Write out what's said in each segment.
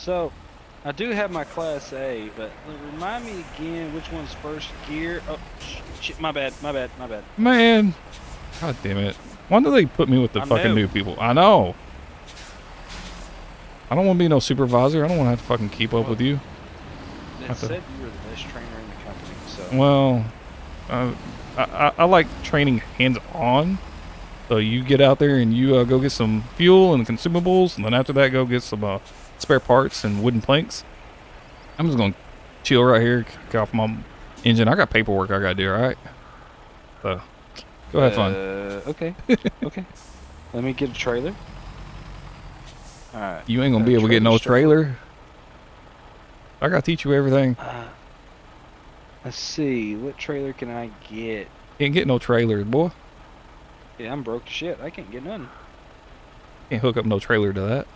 So, I do have my Class A, but remind me again which one's first gear. Oh, shit, my bad, my bad, my bad. Man, god damn it. Why do they put me with the fucking new people? I know. I don't want to be no supervisor. I don't want to have to fucking keep up with you. It said you were the best trainer in the company, so. Well, I like training hands-on. So you get out there and you go get some fuel and consumables, and then after that go get some spare parts and wooden planks. I'm just going to chill right here, kick off my engine. I got paperwork I got to do, all right? So, go have fun. Okay, okay. Let me get a trailer. All right. You ain't going to be able to get no trailer. I got to teach you everything. Let's see. What trailer can I get? Can't get no trailers, boy. Yeah, I'm broke as shit. I can't get none. Can't hook up no trailer to that.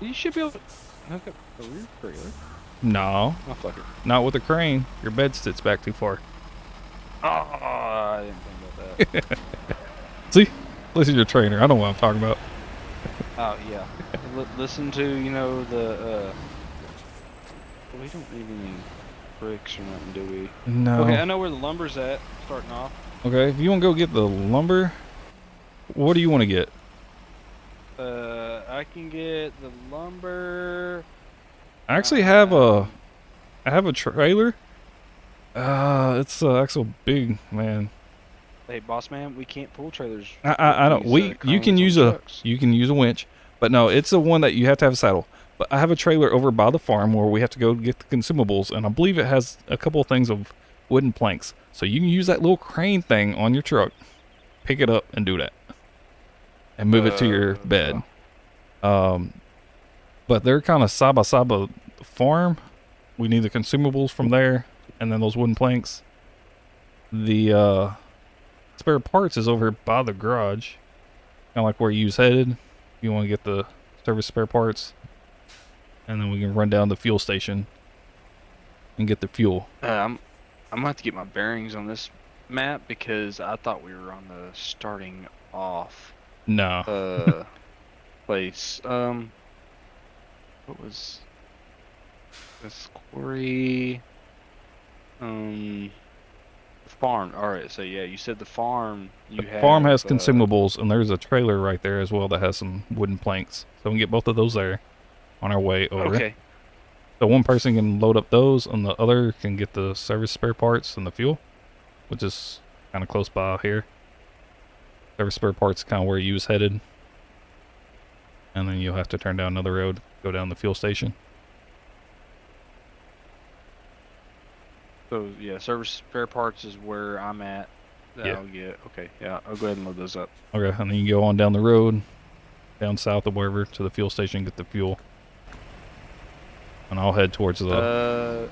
You should be able to hook up a rear trailer. No. Oh, fuck it. Not with a crane. Your bed sits back too far. Oh, I didn't think about that. See? Listen to your trainer. I know what I'm talking about. Oh, yeah. Listen to, you know, the, we don't need any bricks or nothing, do we? No. Okay, I know where the lumber's at, starting off. Okay, if you want to go get the lumber, what do you want to get? I can get the lumber. I actually have a trailer. It's actual big, man. Hey, boss man, we can't pull trailers. I don't. You can use a winch, but no, it's the one that you have to have a saddle. But I have a trailer over by the farm where we have to go get the consumables, and I believe it has a couple of things of wooden planks, so you can use that little crane thing on your truck, pick it up, and do that, and move it to your bed. But they're kind of side by side by the farm. We need the consumables from there, and then those wooden planks. The spare parts is over by the garage, kind of like where you's headed. You want to get the service spare parts, and then we can run down the fuel station and get the fuel. I'm gonna have to get my bearings on this map because I thought we were on the starting off No. place. What was this quarry? Farm. All right. So yeah, you said the farm. The farm has consumables, and there's a trailer right there as well that has some wooden planks. So we can get both of those there on our way over. Okay. So one person can load up those, and the other can get the service spare parts and the fuel, which is kind of close by here. Service spare parts kind of where you was headed. And then you'll have to turn down another road, go down the fuel station. So yeah, service spare parts is where I'm at. Yeah. I'll get. Okay. Yeah, I'll go ahead and load those up. Okay, and then you go on down the road, down south or wherever, to the fuel station and get the fuel. And I'll head towards the...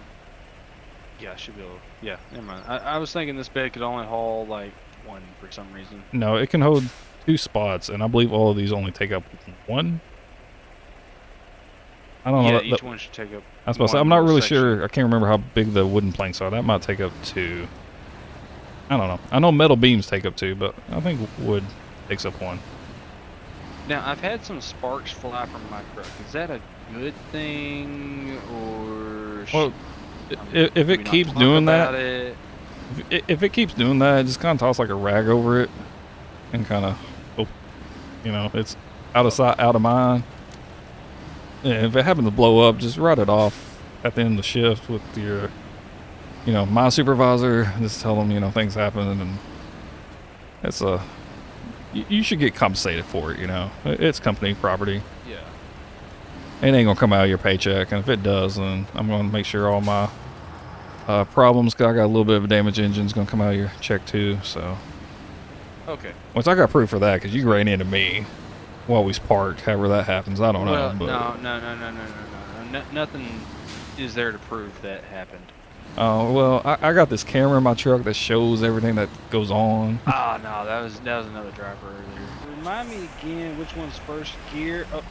Yeah, I should be able... Yeah, never mind. I was thinking this bed could only haul, like, one for some reason. No, it can hold 2 spots, and I believe all of these only take up 1. I don't know. Yeah, each one should take up... I was supposed to say, I'm not really sure. I can't remember how big the wooden planks are. That might take up 2. I don't know. I know metal beams take up 2, but I think wood takes up 1. Now, I've had some sparks fly from my truck. Is that a good thing, or... Well, if it keeps doing that... If it keeps doing that, just kind of toss like a rag over it. And kind of... you know, it's out of sight, out of mind. Yeah, if it happens to blow up, just write it off at the end of the shift with your... You know, my supervisor. Just tell them, you know, things happen, and it's a... You should get compensated for it, you know. It's company property. Yeah. It ain't gonna come out of your paycheck, and if it does, then I'm gonna make sure all my problems, cause I got a little bit of a damaged engine, is gonna come out of your check too, so. Okay. Which I got proof for that, cause you ran into me while we was parked, however that happens, I don't know. But. No. Nothing is there to prove that happened. Oh, well, I got this camera in my truck that shows everything that goes on. Oh, no, that was another driver earlier. Remind me again which one's first gear. Oh,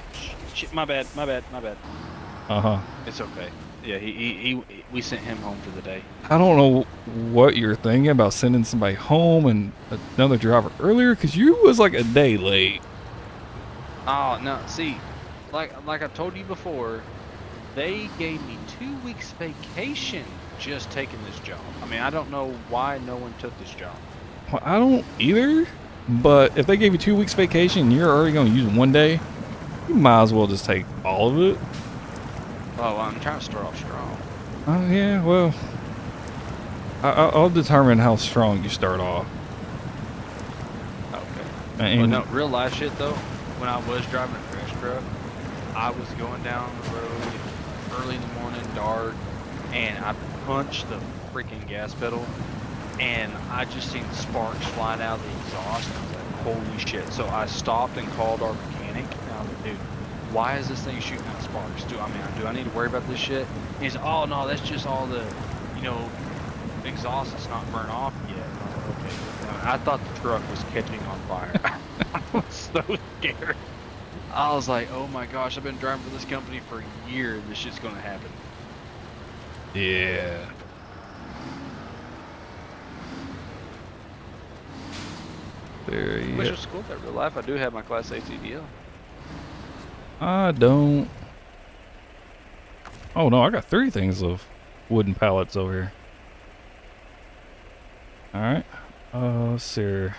shit, my bad. Uh-huh. It's okay. Yeah, we sent him home for the day. I don't know what you're thinking about sending somebody home and another driver earlier, because you was like a day late. Oh, no, see, like I told you before, they gave me 2 weeks vacation just taking this job. I mean, I don't know why no one took this job. Well, I don't either. But if they gave you 2 weeks vacation and you're already going to use it one day, you might as well just take all of it. Oh, well, I'm trying to start off strong. Oh, yeah, well, I'll determine how strong you start off. Okay. And, Well, no, real life shit though. When I was driving a trash truck, I was going down the road early in the morning, dark, and I punched the freaking gas pedal, and I just seen sparks flying out of the exhaust. And I was like, holy shit. So I stopped and called our mechanic, and I was like, dude, why is this thing shooting out sparks? Do I need to worry about this shit? And he's like, oh no, that's just all the, exhaust that's not burnt off yet. And I was like, okay. And I thought the truck was catching on fire. I was so scared. I was like, oh my gosh, I've been driving for this company for a year. This shit's gonna happen. yeah. There you Which go. was cool that real life. I do have my Class A CDL. I don't. Oh no, I got 3 things of wooden pallets over here. Alright. Let's see here.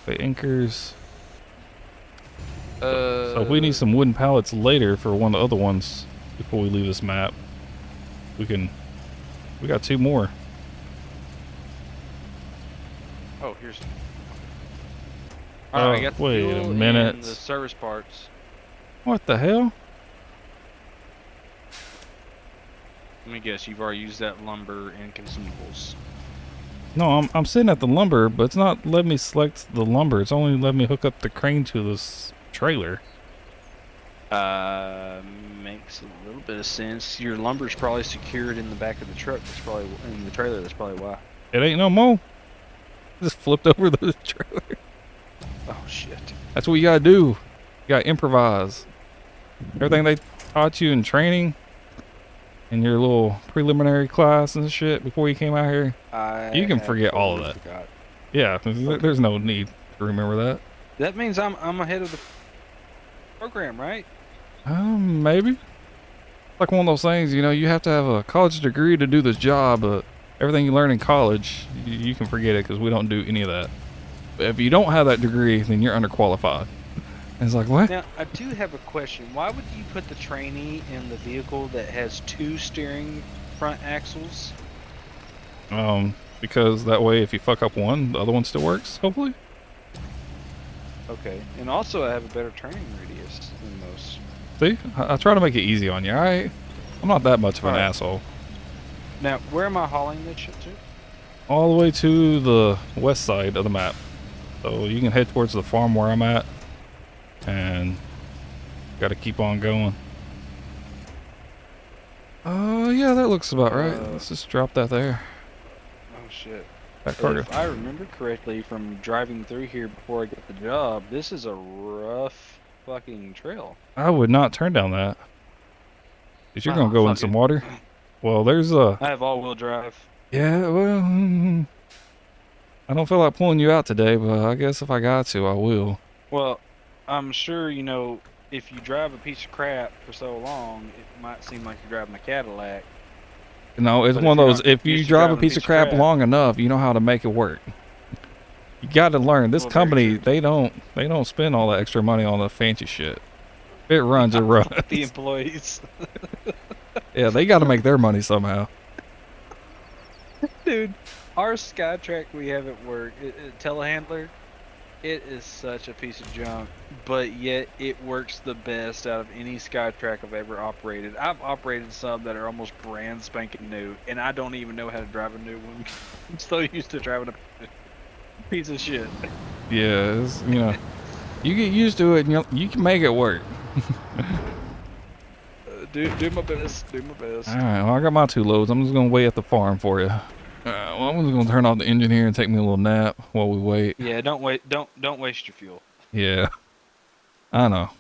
The anchors. So if we need some wooden pallets later for one of the other ones before we leave this map, we got 2 more. Oh, here's. Alright, I got the wait a fuel minute. and the service parts. What the hell? Let me guess, you've already used that lumber and consumables. No, I'm sitting at the lumber, but it's not letting me select the lumber. It's only letting me hook up the crane to this trailer. Makes a little bit of sense. Your lumber's probably secured in the back of the truck. That's probably in the trailer. That's probably why. It ain't no more. Just flipped over the trailer. Oh shit. That's what you gotta do. You gotta improvise. Everything they taught you in training, in your little preliminary class and shit before you came out here, you can forget all of that. Forgot. Yeah, there's no need to remember that. That means I'm ahead of the program, right? Maybe. Like one of those things, you have to have a college degree to do this job, but everything you learn in college, you can forget it because we don't do any of that. But if you don't have that degree, then you're underqualified. And it's like, what? Now, I do have a question. Why would you put the trainee in the vehicle that has 2 steering front axles? Because that way if you fuck up one, the other one still works, hopefully. Okay. And also I have a better turning radius than most. See? I try to make it easy on you, alright? I'm not that much of an asshole. Now, where am I hauling this shit to? All the way to the west side of the map. So you can head towards the farm where I'm at. And gotta keep on going. Yeah, that looks about right. Let's just drop that there. Oh shit. That cargo. If I remember correctly from driving through here before I got the job, this is a rough fucking trail. I would not turn down that. Cause you're gonna go in some water. Well, there's a... I have all-wheel drive. Yeah, well... I don't feel like pulling you out today, but I guess if I got to, I will. Well, I'm sure, if you drive a piece of crap for so long, it might seem like you're driving a Cadillac. No, it's one of those, if you drive a piece of crap long enough, you know how to make it work. You gotta learn. This company, they don't spend all that extra money on the fancy shit. If it runs, it runs. The employees. Yeah, they gotta make their money somehow. Dude, our Skytrack we have at work, telehandler, it is such a piece of junk, but yet it works the best out of any Skytrack I've ever operated. I've operated some that are almost brand spanking new, and I don't even know how to drive a new one. I'm so used to driving a piece of shit. Yeah, it's, you get used to it, and you can make it work. Do my best. Do my best. All right, well, I got my 2 loads. I'm just gonna wait at the farm for you. Well, I'm just gonna turn off the engine here and take me a little nap while we wait. Yeah, don't wait. Don't waste your fuel. Yeah, I know.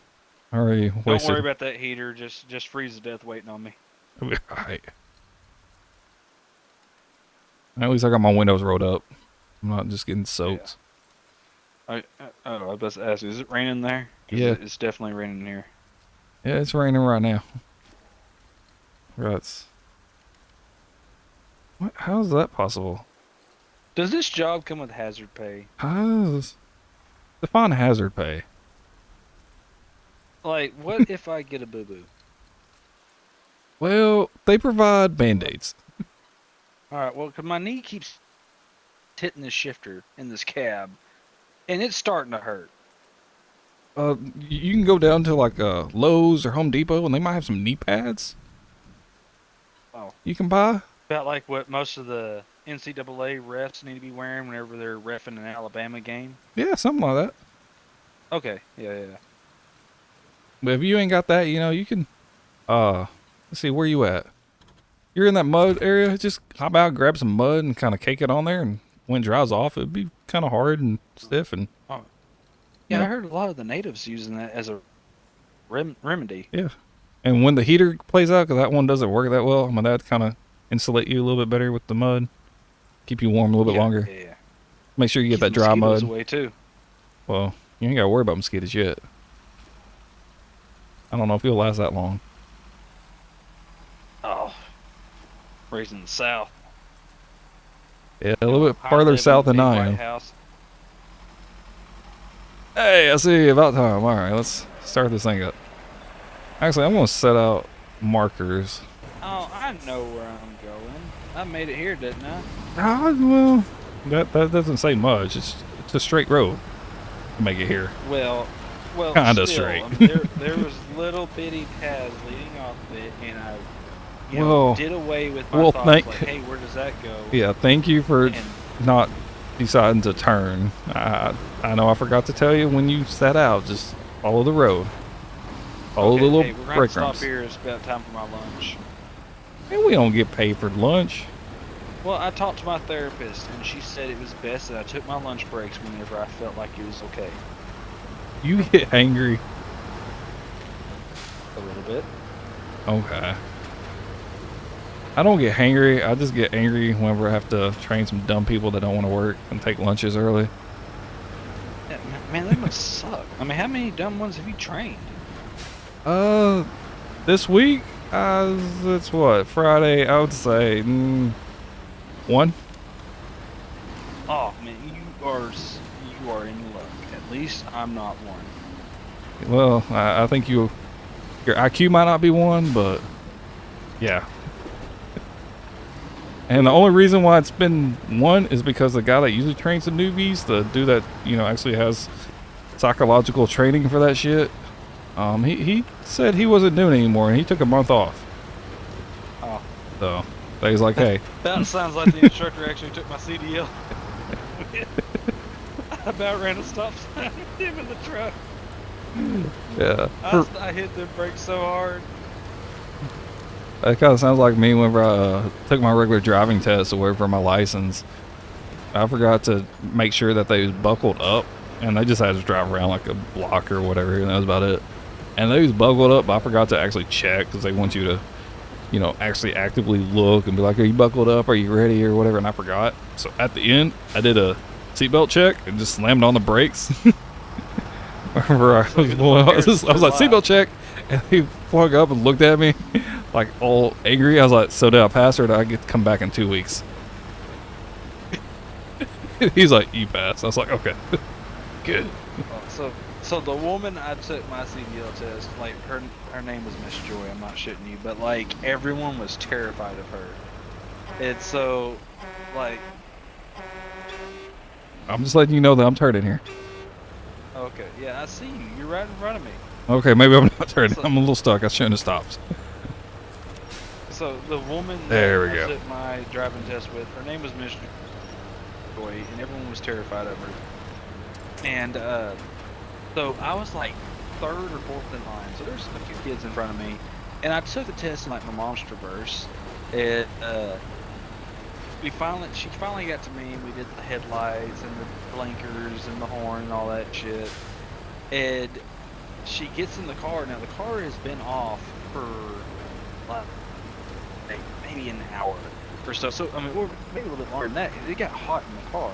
I already wasted. Don't worry about that heater. Just freeze to death waiting on me. All right. At least I got my windows rolled up. I'm not just getting soaked. Yeah. I was about to ask, is it raining there? Yeah. It's definitely raining here. Yeah, it's raining right now. That's what? How is that possible? Does this job come with hazard pay? How does define hazard pay? Like, what if I get a boo-boo? Well, they provide band-aids. All right, well, 'cause my knee keeps hitting this shifter in this cab, and it's starting to hurt. You can go down to like Lowe's or Home Depot, and they might have some knee pads. Oh, You can buy. about like what most of the NCAA refs need to be wearing whenever they're reffing an Alabama game. Yeah, something like that. Okay, yeah. But if you ain't got that, you know, you can. Let's see, where you at? You're in that mud area. Just hop out, grab some mud, and kind of cake it on there. And when it dries off, it'd be kind of hard and stiff. And yeah, I heard a lot of the natives using that as a remedy. Yeah, and when the heater plays out, because that one doesn't work that well, I mean, that'd kind of insulate you a little bit better with the mud, keep you warm a little bit longer. Yeah. Make sure you get Keep that dry mud away too. Well, you ain't got to worry about mosquitoes yet. I don't know if you'll last that long. Oh, raised in the South. Yeah, a little bit farther south than I am. Hey, I see. About time. All right, let's start this thing up. Actually, I'm going to set out markers. Oh, I know where I'm going. I made it here, didn't I? Well, that doesn't say much. It's a straight road to make it here. Well, kind of still, straight. I mean, there was little bitty paths leading off of it, and I did away with my thoughts like, hey, where does that go? Yeah, thank you for not deciding to turn. I know I forgot to tell you when you set out, just follow the road. Follow the little we're break stop rooms. here. It's about time for my lunch. And we don't get paid for lunch. Well, I talked to my therapist, and she said it was best that I took my lunch breaks whenever I felt like it was okay. You get hangry. A little bit. Okay. I don't get hangry. I just get angry whenever I have to train some dumb people that don't want to work and take lunches early. Yeah, man, that must suck. I mean, how many dumb ones have you trained? This week, it's what, Friday, I would say, 1. Oh, man, you are in luck. At least I'm not one. Well, I think your IQ might not be 1, but yeah. And the only reason why it's been 1 is because the guy that usually trains the newbies, the dude that, actually has psychological training for that shit, he said he wasn't doing it anymore, and he took a month off. Oh. So he's like, hey. That sounds like the instructor actually took my CDL. I about ran a stop sign with him in the truck. Yeah. I hit the brakes so hard. That kind of sounds like me whenever I took my regular driving test away from my license. I forgot to make sure that they was buckled up, and they just had to drive around like a block or whatever, and that was about it. And they was buckled up, but I forgot to actually check because they want you to, actually actively look and be like, are you buckled up? Are you ready? Or whatever, and I forgot. So at the end, I did a seatbelt check and just slammed on the brakes. Whenever I was like, seatbelt check, and he flung up and looked at me like all angry. I was like, so did I pass or did I get to come back in 2 weeks? He's like, you passed. I was like, okay, good. So the woman I took my CDL test, like her name was Miss Joy. I'm not shitting you, but like everyone was terrified of her. It's so like. I'm just letting you know that I'm turning here. Okay, yeah, I see you. You're right in front of me. Okay, maybe I'm not turning. I'm a little stuck. I shouldn't have stopped. So the woman that I took my driving test with, her name was Miss Joy, and everyone was terrified of her. And so I was like 3rd or 4th in line. So there's a few kids in front of me, and I took the test in like my mom's Traverse. And she finally got to me. We did the headlights and the blinkers and the horn and all that shit. And she gets in the car. Now the car has been off for like maybe an hour or so. So I mean, or maybe a little bit longer than that. It got hot in the car,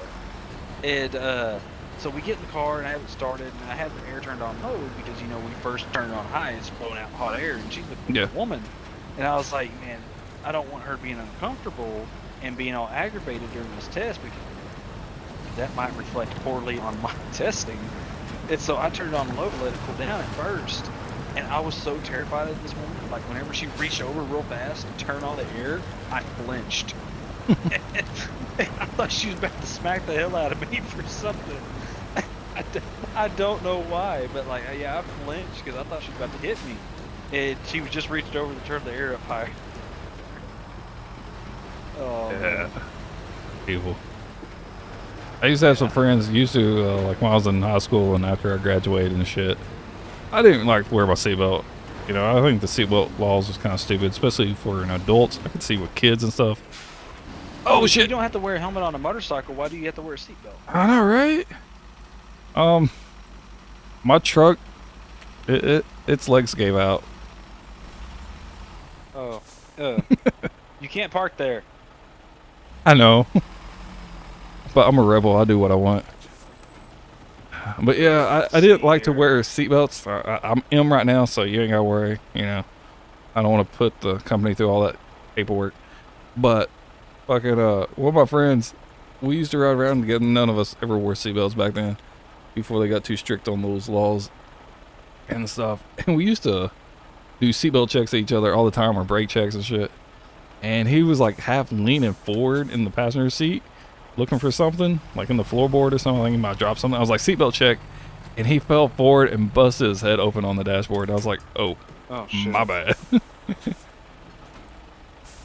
and So we get in the car and I have it started and I have the air turned on low because, you know, we first turn it on high, it's blowing out hot air and she's a woman. And I was like, man, I don't want her being uncomfortable and being all aggravated during this test because that might reflect poorly on my testing. And so I turned it on low to let it cool down at first. And I was so terrified of this woman. Like whenever she reached over real fast to turn on the air, I flinched. I thought she was about to smack the hell out of me for something. I don't know why, but like, yeah, I flinched because I thought she was about to hit me. And she was just reached over to turn the air up higher. Oh, yeah. People. I used to have some friends used to, like when I was in high school and after I graduated and shit, I didn't like to wear my seatbelt. You know, I think the seatbelt laws was kind of stupid, especially for an adult. I could see with kids and stuff. Oh shit! You don't have to wear a helmet on a motorcycle. Why do you have to wear a seatbelt? I know, right? My truck, its legs gave out. Oh, you can't park there. I know, but I'm a rebel. I do what I want. But yeah, I didn't like to wear seatbelts. I'm M right now, so you ain't gotta worry. You know, I don't want to put the company through all that paperwork. But fucking one of my friends, we used to ride around together. None of us ever wore seatbelts back then, before they got too strict on those laws and stuff. And we used to do seatbelt checks at each other all the time, or brake checks and shit. And he was like half leaning forward in the passenger seat, looking for something, like in the floorboard or something. I think he might drop something. I was like, seatbelt check. And he fell forward and busted his head open on the dashboard. I was like, oh shit. My bad.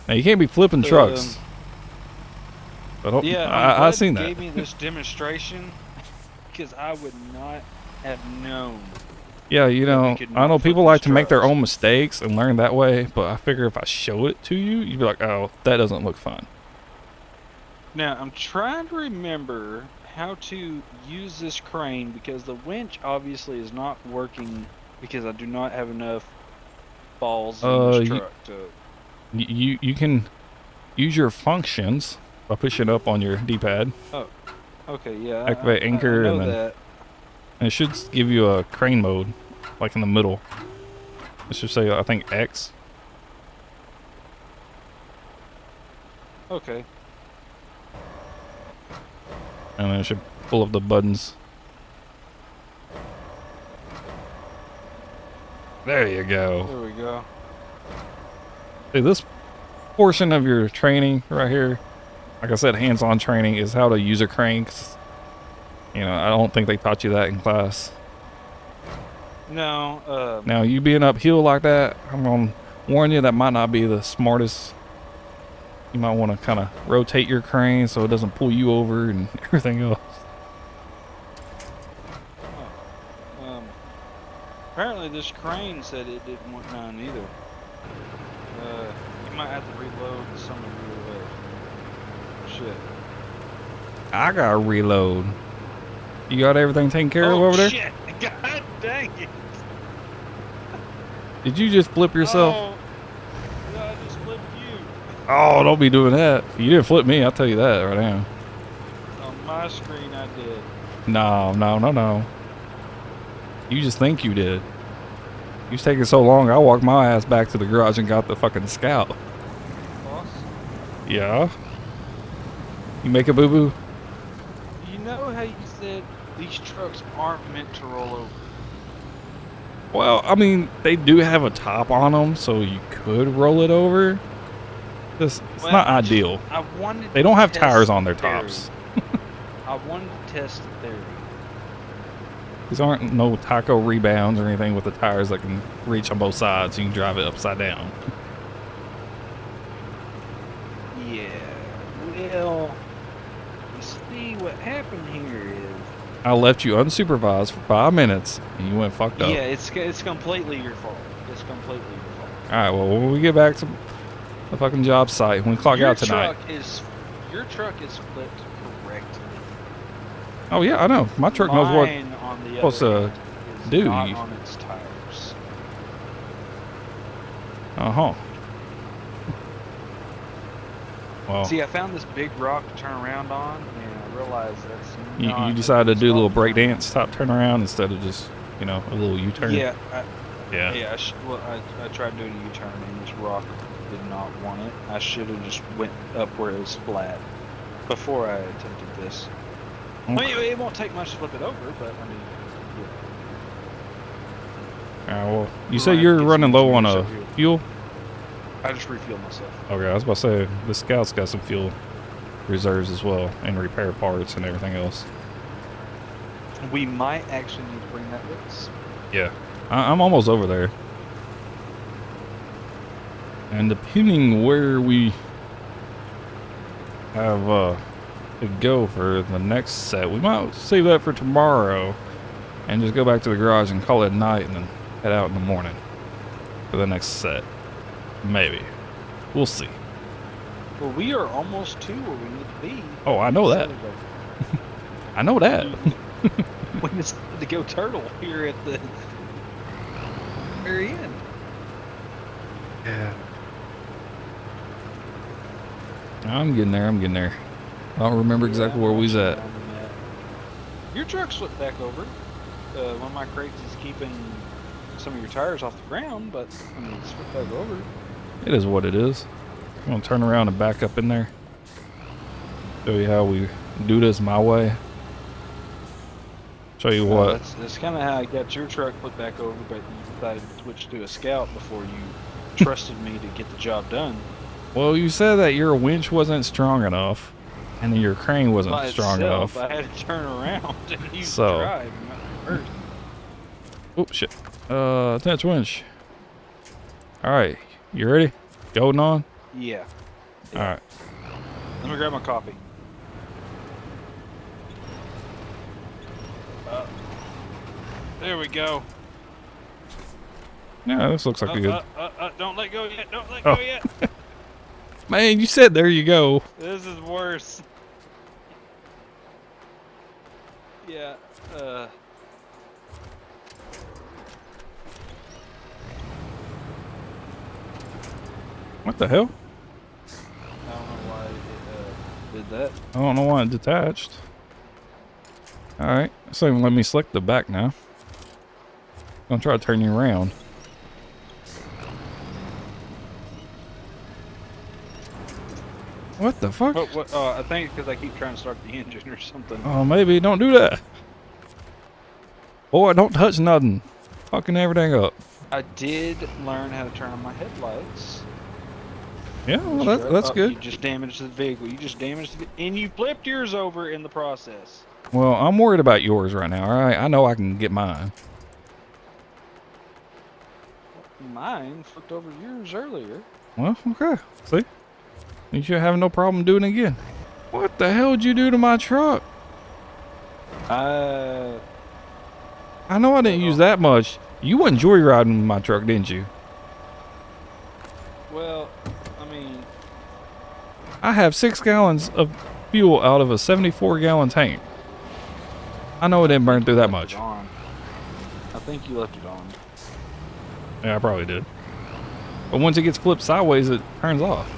Now, you can't be flipping trucks. Yeah, I seen that. Gave me this demonstration because I would not have known. Yeah, you know, I know people like to make their own mistakes and learn that way, but I figure if I show it to you, you'd be like, oh, that doesn't look fun. Now, I'm trying to remember how to use this crane because the winch obviously is not working because I do not have enough balls in this truck to... You can use your functions by pushing up on your D-pad. Oh, okay, yeah. Activate anchor, I and then that. And it should give you a crane mode, like in the middle. It should say, I think, X. Okay. And then it should pull up the buttons. There you go. There we go. See, this portion of your training right here, like I said, hands-on training, is how to use a crane. 'Cause, you know, I don't think they taught you that in class. No. Now, you being uphill like that, I'm going to warn you, that might not be the smartest. You might want to kind of rotate your crane so it doesn't pull you over and everything else. Apparently this crane said it didn't want none either. You might have to reload some of your shit. I gotta reload. You got everything taken care of over there? Shit! God dang it! Did you just flip yourself? Oh, yeah, I just flipped you. Oh, don't be doing that. You didn't flip me, I'll tell you that right now. On my screen I did. No. You just think you did. You was taking so long, I walked my ass back to the garage and got the fucking Scout. Boss? Yeah? You make a boo-boo? You know how you said these trucks aren't meant to roll over? Well, I mean, they do have a top on them, so you could roll it over. It's not ideal. They don't have tires on their tops. I wanted to test the theory. These aren't no taco rebounds or anything with the tires that can reach on both sides. You can drive it upside down. Yeah. Well, you see what happened here is... I left you unsupervised for 5 minutes, and you went fucked up. Yeah, it's completely your fault. It's completely your fault. Alright, well, when we get back to the fucking job site, when we clock out tonight... Your truck is flipped correctly. Oh, yeah, I know. My truck knows what it's supposed to do. Not on its tires. Uh-huh. Well, see, I found this big rock to turn around on, and I realize that's You decided to do a little break dance top turnaround instead of just, you know, a little U-turn? Yeah. Yeah. I tried doing a U-turn and this rock did not want it. I should have just went up where it was flat before I attempted this. Okay. I mean, it won't take much to flip it over, but I mean, yeah. Well, you say you're running low on fuel? I just refueled myself. Okay, I was about to say, the Scout's got some fuel reserves as well, and repair parts and everything else. We might actually need to bring that with us. Yeah, I'm almost over there. And depending where we have to go for the next set, we might save that for tomorrow and just go back to the garage and call it night and then head out in the morning for the next set. Maybe. We'll see. Well, we are almost to where we need to be. Oh, I know that. I know that. We just need to go turtle here at the very end. Yeah. I'm getting there. I don't remember exactly where we was at. Your truck slipped back over. One of my crates is keeping some of your tires off the ground, but I mean, it's slipped back over. It is what it is. I'm gonna turn around and back up in there. Show you how we do this my way. Show you what. That's kind of how I got your truck put back over, but you decided to switch to a Scout before you trusted me to get the job done. Well, you said that your winch wasn't strong enough, and then your crane wasn't strong enough. I had to turn around and use the drive, not reverse. Oh shit! Attach winch. All right, you ready? Going on? Yeah. All right. Let me grab my coffee. There we go. Yeah, this looks like a good. Don't let go yet. Don't let go yet. Man, you said there you go. This is worse. Yeah. What the hell? I don't know why it did that. I don't know why it detached. Alright, so even let me select the back now. I'm gonna try to turn you around. What the fuck? I think it's because I keep trying to start the engine or something. Oh, maybe. Don't do that. Boy, don't touch nothing. Fucking everything up. I did learn how to turn on my headlights. Yeah, well, that's good. You just damaged the vehicle. You just damaged the and you flipped yours over in the process. Well, I'm worried about yours right now, alright? I know I can get mine. Mine flipped over yours earlier. Well, okay. See? You should have no problem doing it again. What the hell did you do to my truck? I know I didn't use that much. You went joyriding my truck, didn't you? Well, I mean, I have 6 gallons of fuel out of a 74-gallon tank. I know it didn't burn through that much. I think you left it on. Yeah, I probably did. But once it gets flipped sideways, it turns off.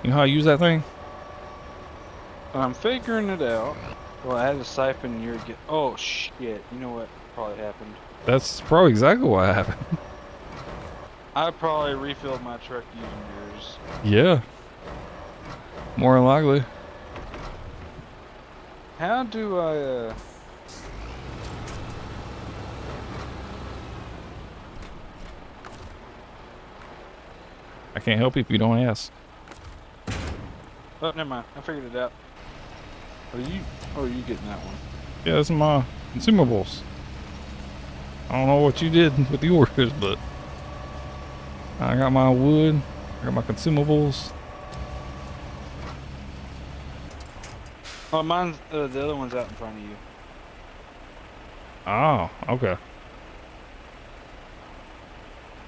You know how I use that thing? I'm figuring it out. Well, I had to siphon your oh shit! You know what probably happened? That's probably exactly what happened. I probably refilled my truck using yours. Yeah. More than likely. How do I I can't help you if you don't ask. Oh, never mind. I figured it out. Are you getting that one? Yeah, that's my consumables. I don't know what you did with yours, but I got my wood, I got my consumables. Oh, mine's the other one's out in front of you. Oh, okay.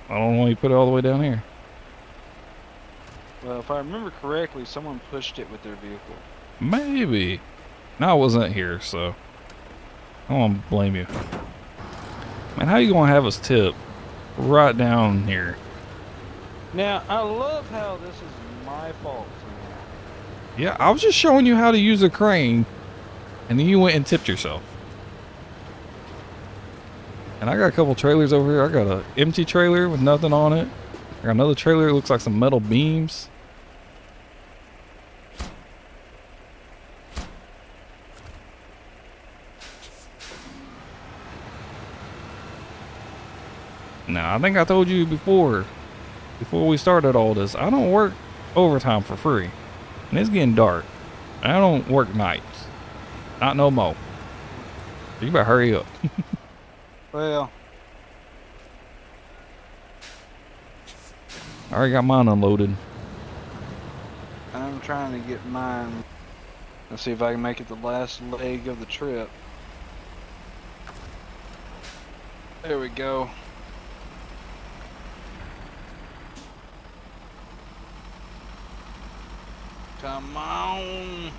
I don't know why you put it all the way down here. Well, if I remember correctly, someone pushed it with their vehicle. Maybe. No, I wasn't here, so I don't blame you. Man, how you gonna have us tip right down here. Now, I love how this is my fault. Yeah, I was just showing you how to use a crane, and then you went and tipped yourself. And I got a couple trailers over here. I got an empty trailer with nothing on it. I got another trailer that looks like some metal beams. Now, I think I told you before we started all this, I don't work overtime for free. And it's getting dark. I don't work nights. Not no more. You better hurry up. Well, I already got mine unloaded. I'm trying to get mine. Let's see if I can make it the last leg of the trip. There we go. Come on.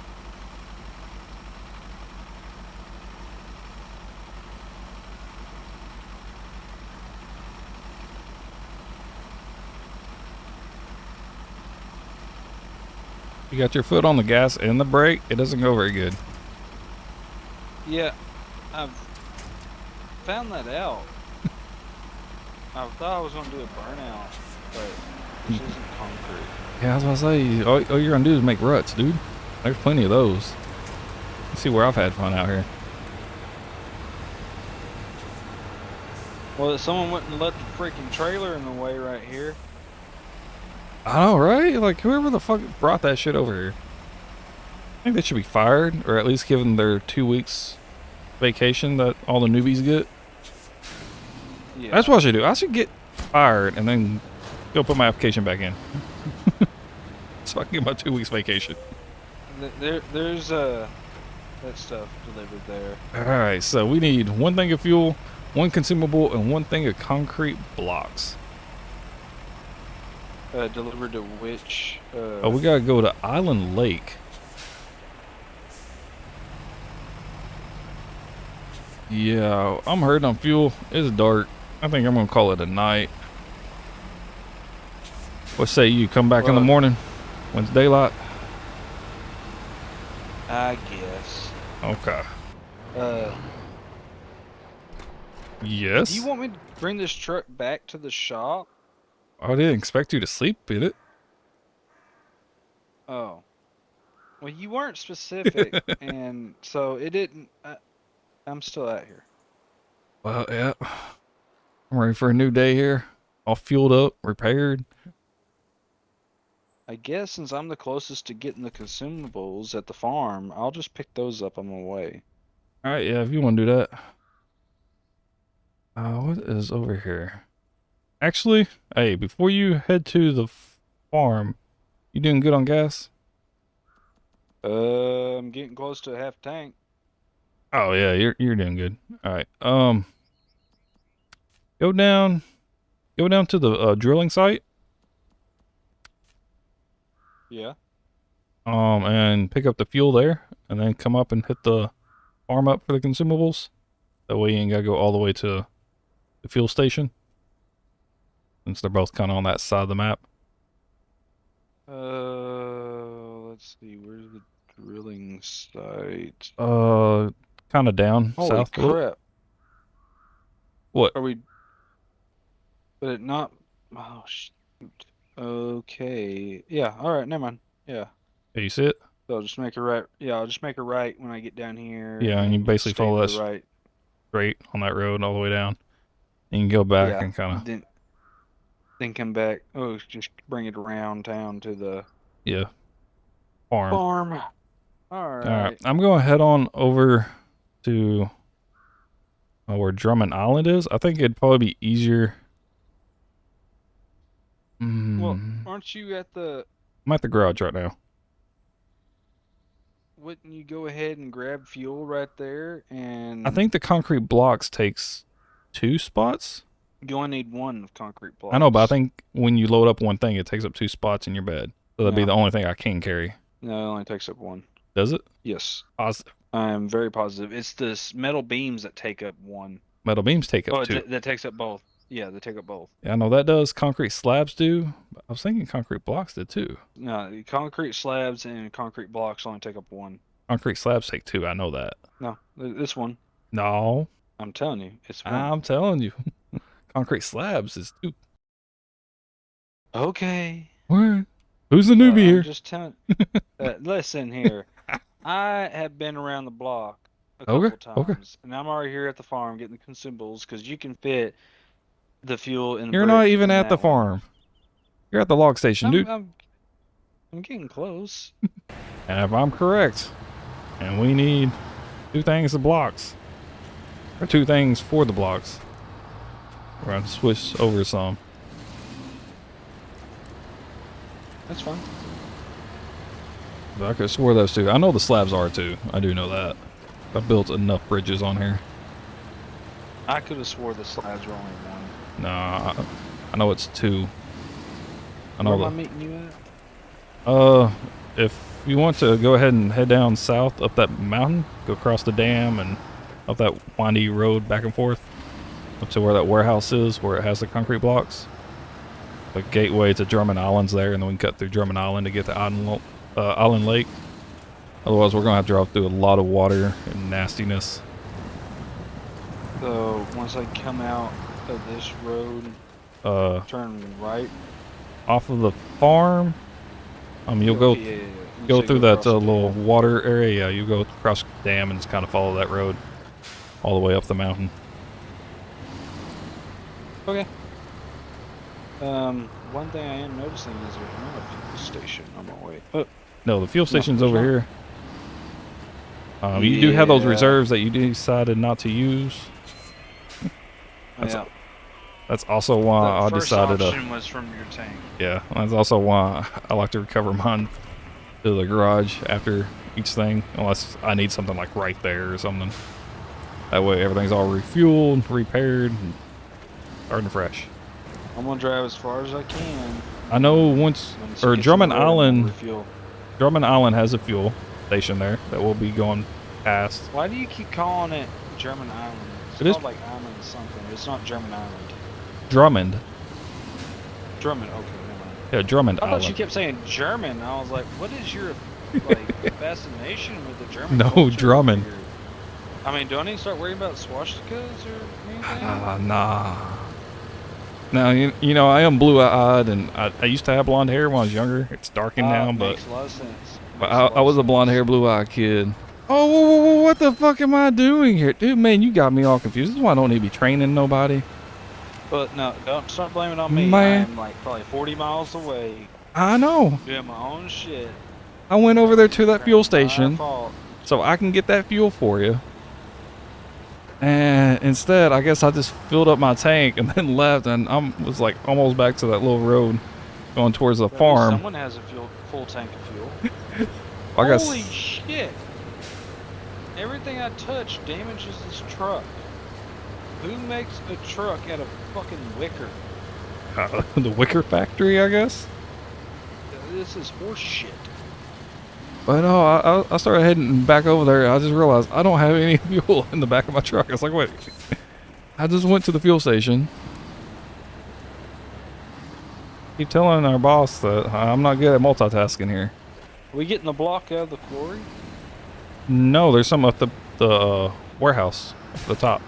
You got your foot on the gas and the brake. It doesn't go very good. Yeah, I've found that out. I thought I was going to do a burnout, but this isn't concrete. Yeah, I was about to say, all you're gonna do is make ruts, dude. There's plenty of those. Let's see where I've had fun out here. Well, someone wouldn't let the freaking trailer in the way right here. I know, right? Like, whoever the fuck brought that shit over here. I think they should be fired, or at least given their 2 weeks vacation that all the newbies get. Yeah. That's what I should do. I should get fired and then go put my application back in. So I can get my 2 weeks vacation. There's that stuff delivered there. Alright, so we need 1 thing of fuel, 1 consumable, and 1 thing of concrete blocks. Delivered to which? Oh, we gotta go to Island Lake. Yeah, I'm hurting on fuel. It's dark. I think I'm gonna call it a night. What say you? Come back in the morning when it's daylight? I guess. Okay. Yes? Do you want me to bring this truck back to the shop? I didn't expect you to sleep in it. Oh. Well, you weren't specific, and so it didn't. I'm still out here. Well, yeah. I'm ready for a new day here. All fueled up, repaired. I guess since I'm the closest to getting the consumables at the farm, I'll just pick those up on my way. Alright, yeah, if you want to do that. What is over here? Actually, hey, before you head to the farm, you doing good on gas? I'm getting close to a half tank. Oh yeah, you're doing good. All right. Go down to the drilling site. Yeah. And pick up the fuel there, and then come up and hit the farm up for the consumables. That way you ain't gotta go all the way to the fuel station, since they're both kind of on that side of the map. Let's see. Where's the drilling site? Kind of down Holy south. crap! What? Are we? But it not. Oh shoot. Okay. Yeah. All right. Never mind. Yeah. Yeah, you see it? So I'll just make a right. Yeah, I'll just make a right when I get down here. Yeah, and you basically stay follow to that the right. straight on that road all the way down. And you can go back Yeah. and kind of Then come back. Oh, just bring it around town to the farm. farm. All right. I'm going to head on over to where Drummond Island is. I think it'd probably be easier. Well, aren't you at the? I'm at the garage right now. Wouldn't you go ahead and grab fuel right there? And I think the concrete blocks takes 2 spots. you only need 1 of concrete blocks. I know, but I think when you load up 1 thing, it takes up 2 spots in your bed. So that'd be the only thing I can carry. No, it only takes up 1. Does it? Yes. Positive. I'm very positive. It's the metal beams that take up 1. Metal beams take up 2. That takes up both. Yeah, they take up both. Yeah, I know that does. Concrete slabs do. But I was thinking concrete blocks did too. No, the concrete slabs and concrete blocks only take up one. Concrete slabs take two. I know that. No, this one. No, I'm telling you, it's one. I'm telling you. Concrete slabs is two. Okay. What? Who's the newbie I'm here? just telling. Listen here. I have been around the block a Okay, couple okay. times, and I'm already here at the farm getting the consumables because you can fit the fuel in the You're not brick even in at the that one. farm. You're at the log station, I'm dude. I'm I'm getting close. And if I'm correct, and we need two things of blocks, or two things for the blocks, we're going to switch over some. That's fine. But I could have swore those two. I know the slabs are too. I do know that. I built enough bridges on here. I could have swore the slabs were only one. Nah, I know it's two. I Where know am I meeting you at? If you want to go ahead and head down south up that mountain, go across the dam and up that windy road back and forth up to where that warehouse is, where it has the concrete blocks. The gateway to Drummond Island's there, and then we can cut through Drummond Island to get to Island Lake. Otherwise, we're gonna have to drive through a lot of water and nastiness. So once I come out of this road, turn right. Off of the farm, you'll go You through say that across the little dam. water area. Yeah, you go across the dam and just kind of follow that road all the way up the mountain. Okay. One thing I am noticing is there's not a fuel station on my way. Oh, No, the fuel station's there's over not. here. You do have those Yeah. reserves that you decided not to use. That's, Yeah. that's also why I The first decided option was from your tank. yeah, that's also why I like to recover mine to the garage after each thing, unless I need something like right there or something. That way everything's all refueled, repaired, and starting fresh. I'm gonna drive as far as I can. I know once, or Drummond Island has a fuel station there that will be going past. Why do you keep calling it German Island? It's It is called like Island something. It's not German Island. Drummond. Drummond. Okay, never mind. Yeah, Drummond I thought Island. you kept saying German. I was like, what is your like fascination with the German? No, culture Drummond. here? I mean, do I need to start worrying about swastikas or anything? Nah. Now, you know, I am blue-eyed, and I used to have blonde hair when I was younger. It's darkened now, but Makes a lot of sense. I was a blonde-hair, blue-eyed kid. Oh, whoa, what the fuck am I doing here? Dude, man, you got me all confused. This is why I don't need to be training nobody. But no, don't start blaming on me. Man. I'm like probably 40 miles away I know. doing my own shit. I went over there to that fuel My station fault. so I can get that fuel for you. And instead, I guess I just filled up my tank and then left, and I was like almost back to that little road going towards the At least farm. Someone has a full tank of fuel. I guess Holy shit! Everything I touch damages this truck. Who makes a truck out of fucking wicker? the Wicker Factory, I guess. This is horse shit. But no, I started heading back over there. I just realized I don't have any fuel in the back of my truck. It's like, wait, I just went to the fuel station. Keep telling our boss that I'm not good at multitasking here. Are we getting the block out of the quarry? No, there's some at the warehouse at the top.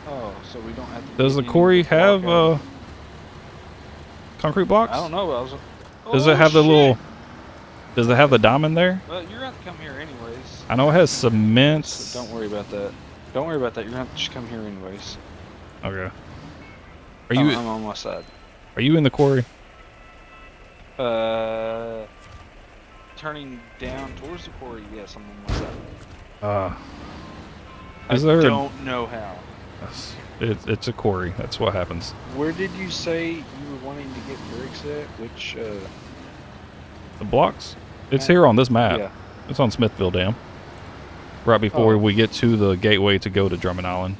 Oh, so we don't have to. Does the get any quarry block have out of- concrete blocks? I don't know. Does Oh, it have the shit. little? Does it have the diamond there? Well, you're gonna have to come here anyways. I know it has cement. So don't worry about that. Don't worry about that. You're gonna have to just come here anyways. Okay. Are you I'm on my side. are you in the quarry? Turning down towards the quarry. Yes, I'm on my side. Is I there? don't know how. It's a quarry. That's what happens. Where did you say you were wanting to get bricks at? Which? The blocks? It's here on this map. Yeah. It's on Smithville Dam. Right before Oh. we get to the gateway to go to Drummond Island.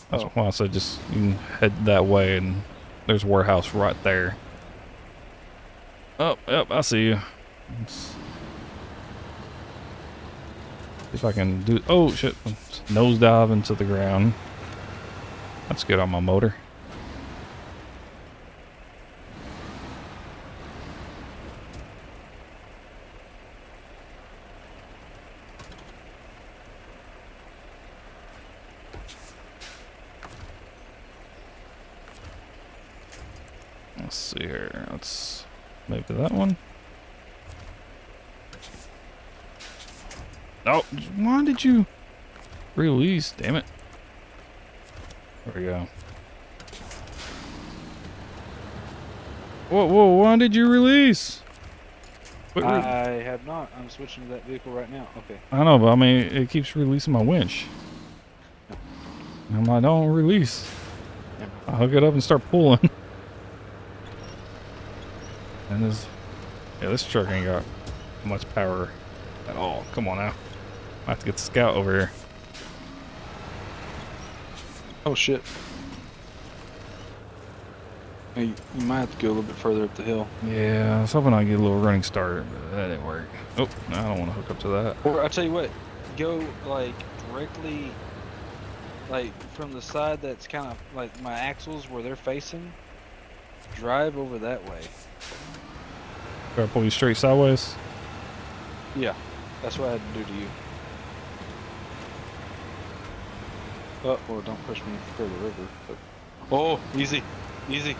That's Oh. why I said just you can head that way, and there's a warehouse right there. Oh, yep, I see you. Let's see if I can do. Oh shit! Nosedive into the ground. That's good on my motor. Let's see here. Let's maybe that one. Oh, why did you release? Damn it. There we go. Whoa, why did you release? I have not. I'm switching to that vehicle right now. Okay. I know, but I mean, it keeps releasing my winch. I'm like, don't release. I'll hook it up and start pulling. And this truck ain't got much power at all. Come on now. I have to get the Scout over here. Oh shit. Hey, you might have to go a little bit further up the hill. Yeah, I was hoping I'd get a little running start, but that didn't work. Oh, no, I don't want to hook up to that. Or I'll tell you what, go like directly, like from the side that's kind of like my axles where they're facing. Drive over that way. Try to pull you straight sideways? Yeah, that's what I had to do to you. Oh, well, don't push me for the river. But... Oh, easy, easy.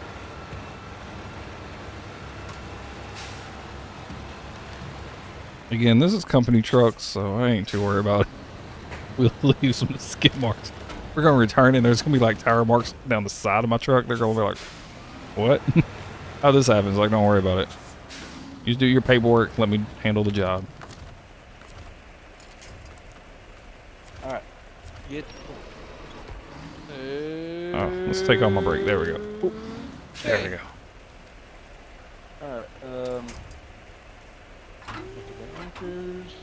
Again, this is company trucks, so I ain't too worried about it. We'll leave some skid marks. We're going to return it, and there's going to be like tire marks down the side of my truck. They're going to be like, what? How this happens? Like, don't worry about it. You just do your paperwork. Let me handle the job. All right, get. Oh, let's take off my brake. There we go. Ooh, there we go. All right. Anchors.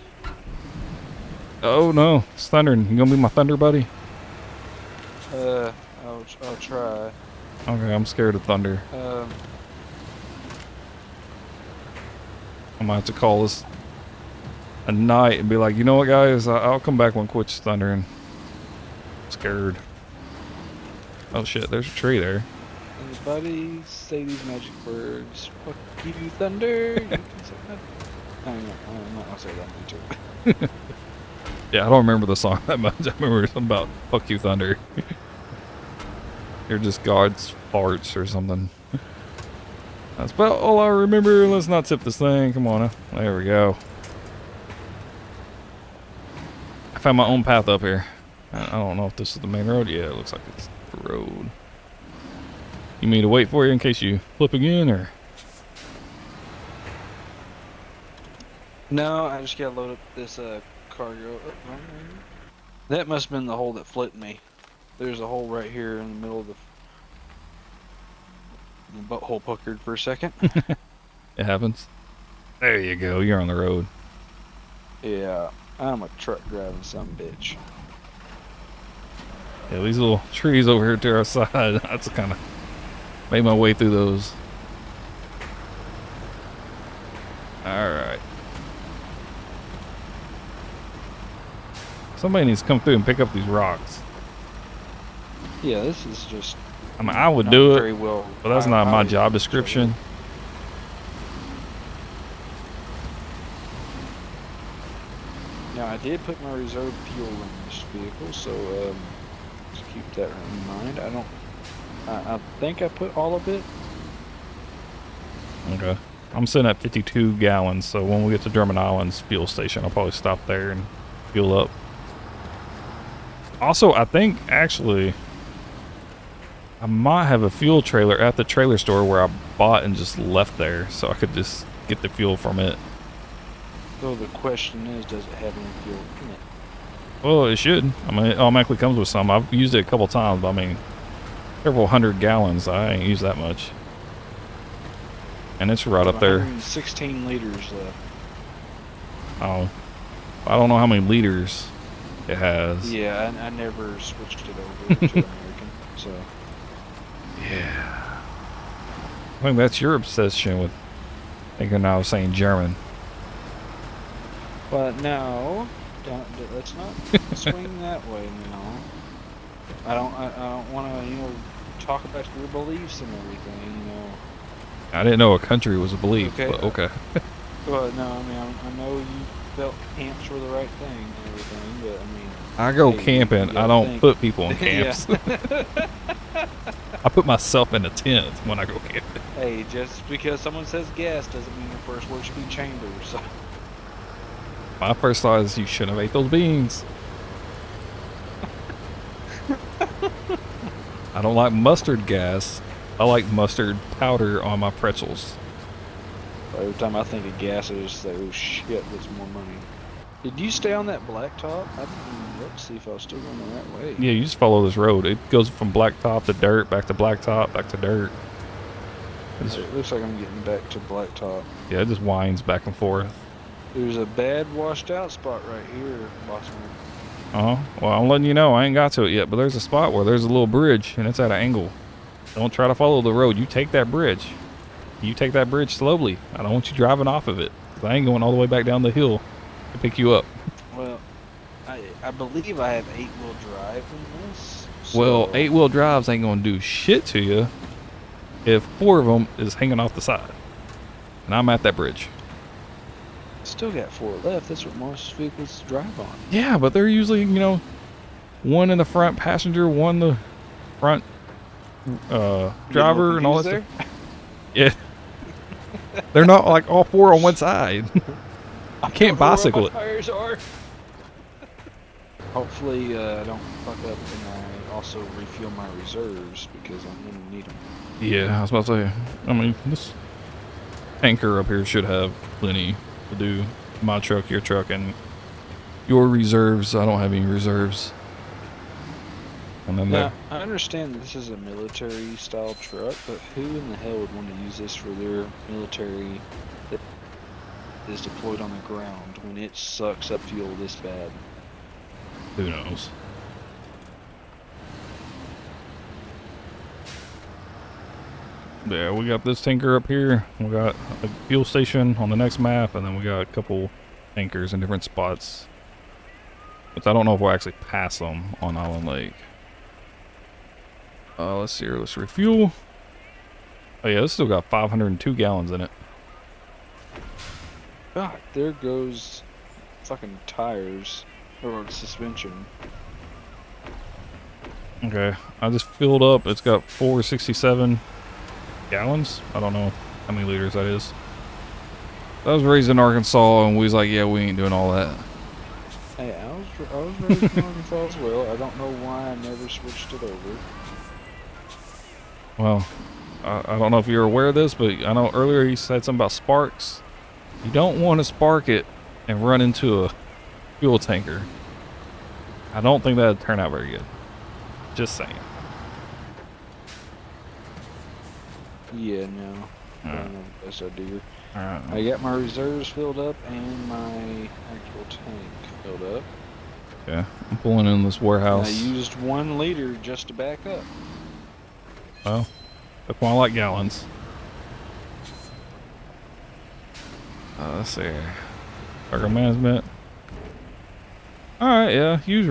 Oh no, it's thundering. You gonna be my thunder buddy? I'll try. Okay, I'm scared of thunder. I might have to call this a night and be like, you know what, guys? I'll come back when it quits thundering. I'm scared. Oh shit, there's a tree there. Anybody say these magic words? Fuck you, thunder. You can say that. I'm not gonna say that too. Yeah, I don't remember the song that much. I remember something about fuck you, thunder. You're just God's farts or something. That's about all I remember. Let's not tip this thing. Come on. There we go. I found my own path up here. I don't know if this is the main road. Yeah, it looks like it's the road. You mean to wait for you in case you flip again, or? No, I just gotta load up this cargo. That must have been the hole that flipped me. There's a hole right here in the middle of the butthole puckered for a second. It happens. There you go. You're on the road. Yeah, I'm a truck driving some bitch. Yeah, these little trees over here to our side. That's kind of made my way through those. All right. Somebody needs to come through and pick up these rocks. Yeah, this is just. I mean, I would do it, very well, but that's not my job description. Now, I did put my reserve fuel in this vehicle, so just keep that in mind. I think I put all of it. Okay. I'm sitting at 52 gallons, so when we get to Drummond Island's fuel station, I'll probably stop there and fuel up. Also, I think, actually, I might have a fuel trailer at the trailer store where I bought and just left there, so I could just get the fuel from it. So the question is, does it have any fuel in it? Well, it should. I mean, it automatically comes with some. I've used it a couple times, but I mean, several hundred gallons. I ain't used that much. And it's right up there. 16 liters left. Oh. I don't know how many liters it has. Yeah, I never switched it over to American, so. Yeah. I think that's your obsession with thinking I was saying German. But no, let's not swing that way now. I don't want to, talk about your beliefs and everything, I didn't know a country was a belief, Okay. but okay. Well, no, I mean, I know you felt camps were the right thing and everything, but I mean, I go hey, camping. you I gotta don't think. put people in Yeah. camps. I put myself in a tent when I go camping. Hey, just because someone says gas doesn't mean your first word should be chamber. So My first thought is you shouldn't have ate those beans. I don't like mustard gas. I like mustard powder on my pretzels. every time I think of gas, I just say, "Oh shit, that's more money." Did you stay on that blacktop? I didn't even look to see if I was still going the right way. Yeah, you just follow this road. It goes from blacktop to dirt, back to blacktop, back to dirt. It looks like I'm getting back to blacktop. Yeah, it just winds back and forth. There's a bad washed out spot right here, bossman. Well, I'm letting you know, I ain't got to it yet, but there's a spot where there's a little bridge, and it's at an angle. Don't try to follow the road. You take that bridge. You take that bridge slowly. I don't want you driving off of it, 'cause I ain't going all the way back down the hill to pick you up. Well, I believe I have 8-wheel drive in this. Well, so- 8-wheel drives ain't gonna do shit to you if 4 of them is hanging off the side. And I'm at that bridge. Still got 4 left. That's what most vehicles drive on. Yeah, but they're usually, one in the front passenger, one the front driver, and all that stuff. Yeah. They're not like all 4 on one side. I can't bicycle it. Tires are. Hopefully, I don't fuck up and I also refuel my reserves because I'm gonna need them. Yeah, I was about to say. I mean, this tanker up here should have plenty to do. My truck, your truck, and your reserves. I don't have any reserves. And then Now, I understand that this is a military style truck, but who in the hell would want to use this for their military that is deployed on the ground when it sucks up fuel this bad? who knows? Yeah, we got this tanker up here. We got a fuel station on the next map, and then we got a couple tankers in different spots. But I don't know if we'll actually pass them on Island Lake. Let's see here. Let's refuel. Oh yeah, this still got 502 gallons in it. God, there goes fucking tires or suspension. Okay, I just filled up. It's got 467 gallons. I don't know how many liters that is. I was raised in Arkansas, and we was like, yeah, we ain't doing all that. Hey, I was raised in Arkansas as well. I don't know why I never switched it over. Well, I don't know if you're aware of this, but I know earlier you said something about sparks. You don't want to spark it and run into a fuel tanker. I don't think that'd turn out very good. Just saying. Yeah, no. I Alright. don't know the best idea. Alright. I got my reserves filled up and my actual tank filled up. Yeah, I'm pulling in this And warehouse. I used 1 liter just to back up. Well, that's why I like gallons. Let's see. Cargo management. Alright, yeah, use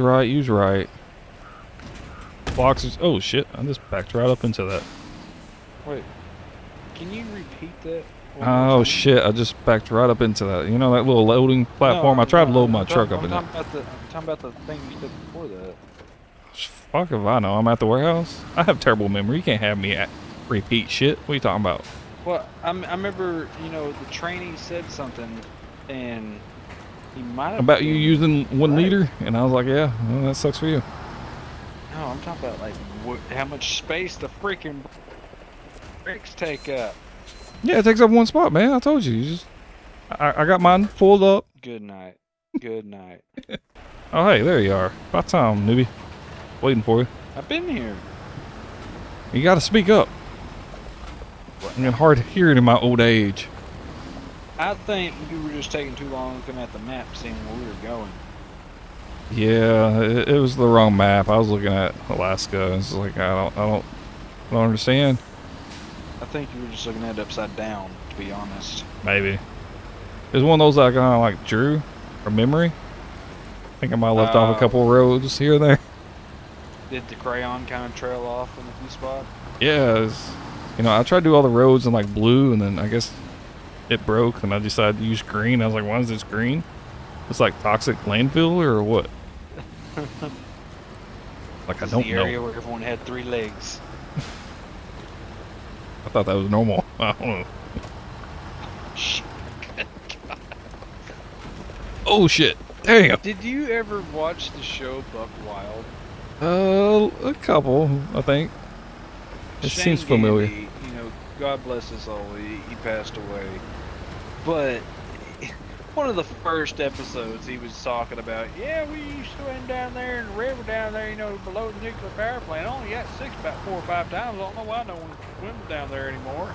right. Boxes. Oh shit, I just backed right up into that. Wait, can you repeat that? one more Oh time? shit, I just backed right up into that. You know that little loading platform? I tried to load my truck up in it. I'm talking about the thing you said before that. Fuck if I know. I'm at the warehouse. I have terrible memory. You can't have me repeat shit. What are you talking about? Well, I remember, the trainee said something, and he might have About you been using 1 right. liter? And I was like, yeah, well, that sucks for you. No, I'm talking about like how much space the freaking brakes take up. Yeah, it takes up 1 spot, man. I told you. I got mine pulled up. Good night. Good night. Oh, hey, there you are. About time, newbie. Waiting for you. I've been here. You got to speak up. I'm getting hard of hearing in my old age. I think you were just taking too long looking at the map, seeing where we were going. Yeah, it was the wrong map. I was looking at Alaska. It's like I don't understand. I think you were just looking at it upside down, to be honest. Maybe it was one of those that I kind of like drew from memory. I think I might have left off a couple of roads here and there. Did the crayon kind of trail off in a few spots? Yeah, you know, I tried to do all the roads in like blue, and then I guess it broke, and I decided to use green. I was like, why is this green? It's like toxic landfill or what? Like, I don't the area know. where everyone had 3 legs. I thought that was normal. I don't know. Oh shit! Damn. Did you ever watch the show Buck Wild? A couple, I think. It Shane seems familiar. Gandy, you know, God bless his soul, he passed away. But one of the first episodes, he was talking about, yeah, we used to swim down there in the river down there, you know, below the nuclear power plant. I only got sick about 4 or 5 times. I don't know why no one swims down there anymore.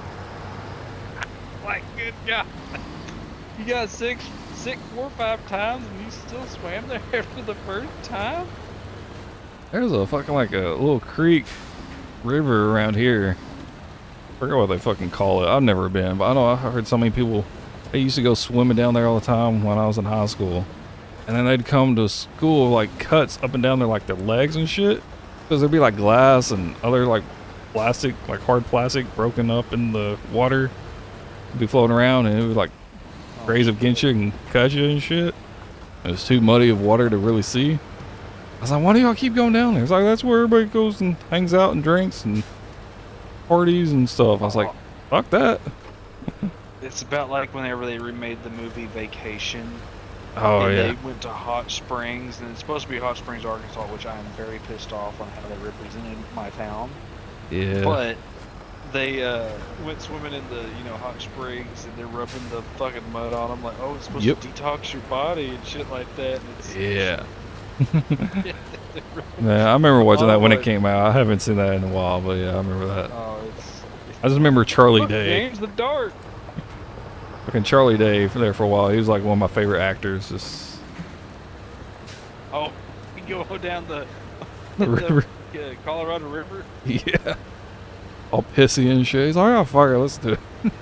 Like, good God. You got sick 4 or 5 times and you still swam there after the first time? There's a fucking like a little creek river around here. I forget what they fucking call it. I've never been, but I know I heard so many people, they used to go swimming down there all the time when I was in high school. And then they'd come to school like cuts up and down their like their legs and shit. Because there'd be like glass and other like plastic, like hard plastic broken up in the water. It'd be floating around and it would like graze against you and cut you and shit. It was too muddy of water to really see. I was like, why do y'all keep going down there? It's like, that's where everybody goes and hangs out and drinks and parties and stuff. I was like, fuck that. It's about like whenever they remade the movie Vacation. Oh, and yeah. They went to Hot Springs, and it's supposed to be Hot Springs, Arkansas, which I am very pissed off on how they represented my town. Yeah. But they went swimming in the, you know, hot springs, and they're rubbing the fucking mud on them, like, oh, it's supposed to detox your body and shit like that. And it's, yeah. Yeah, I remember watching that when it came out. I haven't seen that in a while, but yeah, I remember that. Oh, I just remember Charlie look, Day. James the Dart. Fucking Charlie Day there for a while. He was like one of my favorite actors. Just Oh, you go down the river. Colorado River. Yeah. All pissy and shit. He's like, oh, fuck it, let's do it. Did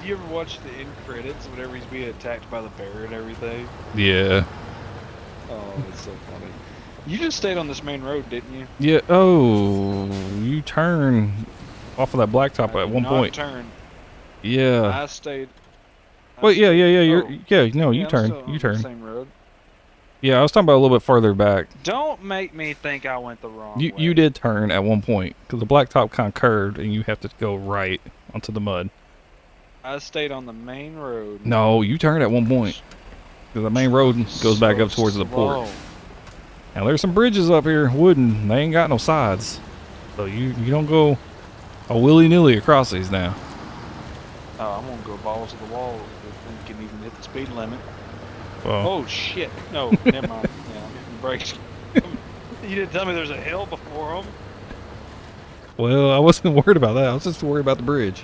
you ever watch the end credits whenever he's being attacked by the bear and everything? Yeah. Oh, it's so funny. You just stayed on this main road, didn't you? Yeah. Oh, you turn off of that blacktop at one point. Turn. Yeah. I stayed. Well, yeah. You're, oh, yeah. No, you I'm turn. still on You the turn. Same road. Yeah, I was talking about a little bit further back. Don't make me think I went the wrong way. You did turn at one point because the blacktop kind of curved and you have to go right onto the mud. I stayed on the main road. No, you turned at one point because the main road goes back up towards the port. Now there's some bridges up here, wooden. They ain't got no sides, so you don't go a willy-nilly across these now. Oh, I'm gonna go balls to the wall. If we can even hit the speed limit. Well, Oh shit! No, never mind. Yeah, I'm hitting the brakes. You didn't tell me there's a hill before them. well, I wasn't worried about that. I was just worried about the bridge.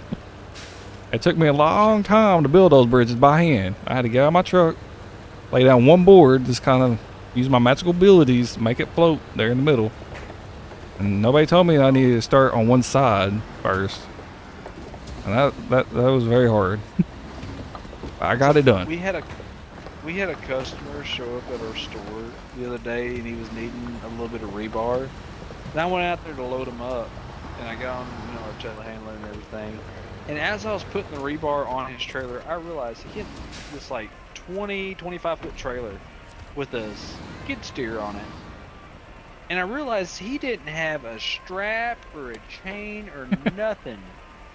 It took me a long time to build those bridges by hand. I had to get out of my truck, lay down one board, just kind of use my magical abilities to make it float there in the middle. And nobody told me I needed to start on one side first. And that was very hard. I got it done. We had a customer show up at our store the other day, and he was needing a little bit of rebar. And I went out there to load him up, and I got on, you know, our telehandler and everything. And as I was putting the rebar on his trailer, I realized he had this like 25 foot trailer with a skid steer on it. And I realized he didn't have a strap or a chain or nothing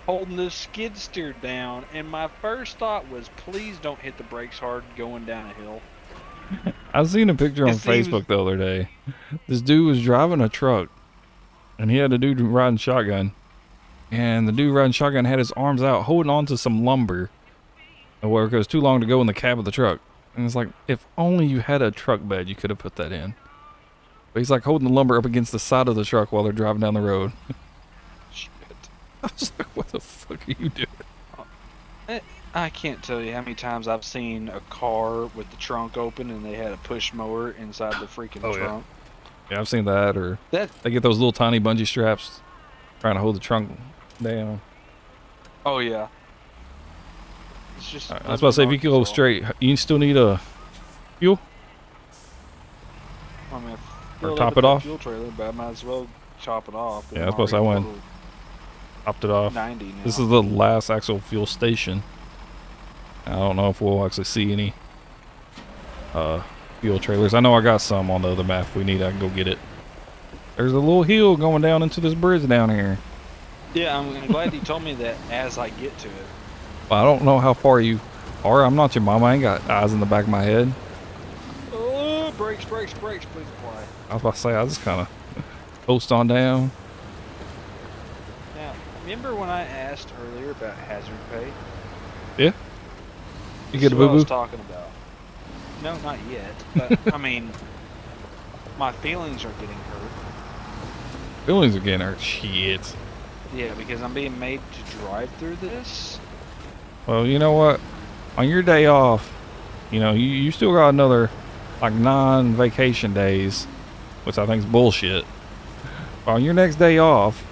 holding this skid steer down. And my first thought was, please don't hit the brakes hard going down a hill. I seen a picture on Facebook the other day. This dude was driving a truck, and he had a dude riding shotgun. And the dude riding shotgun had his arms out, holding on to some lumber, where it was too long to go in the cab of the truck. And it's like, if only you had a truck bed, you could have put that in. But he's like holding the lumber up against the side of the truck while they're driving down the road. Shit. I was like, what the fuck are you doing? I can't tell you how many times I've seen a car with the trunk open and they had a push mower inside the freaking trunk. Yeah, I've seen that. Or That. they get those little tiny bungee straps trying to hold the trunk down. Oh yeah. It's just. I was about to say, if you could go straight, you still need a fuel? I mean, Or top it off? Fuel trailer, but I might as well chop it off. Yeah, I was supposed to say I went topped it off. 90 now. This is the last actual fuel station. I don't know if we'll actually see any fuel trailers. I know I got some on the other map. If we need, I can go get it. There's a little hill going down into this bridge down here. Yeah, I'm glad you told me that as I get to it. But I don't know how far you are. I'm not your mama. I ain't got eyes in the back of my head. Oh, brakes, please apply. I was about to say, I just kind of coast on down. Now, remember when I asked earlier about hazard pay? Yeah. You get a That's what I was boo-boo? talking about. No, not yet. But, I mean, my feelings are getting hurt. Feelings are getting hurt. Shit. Yeah, because I'm being made to drive through this. Well, you know what? On your day off, you know, you still got another, like, 9 vacation days, which I think is bullshit. But on your next day off,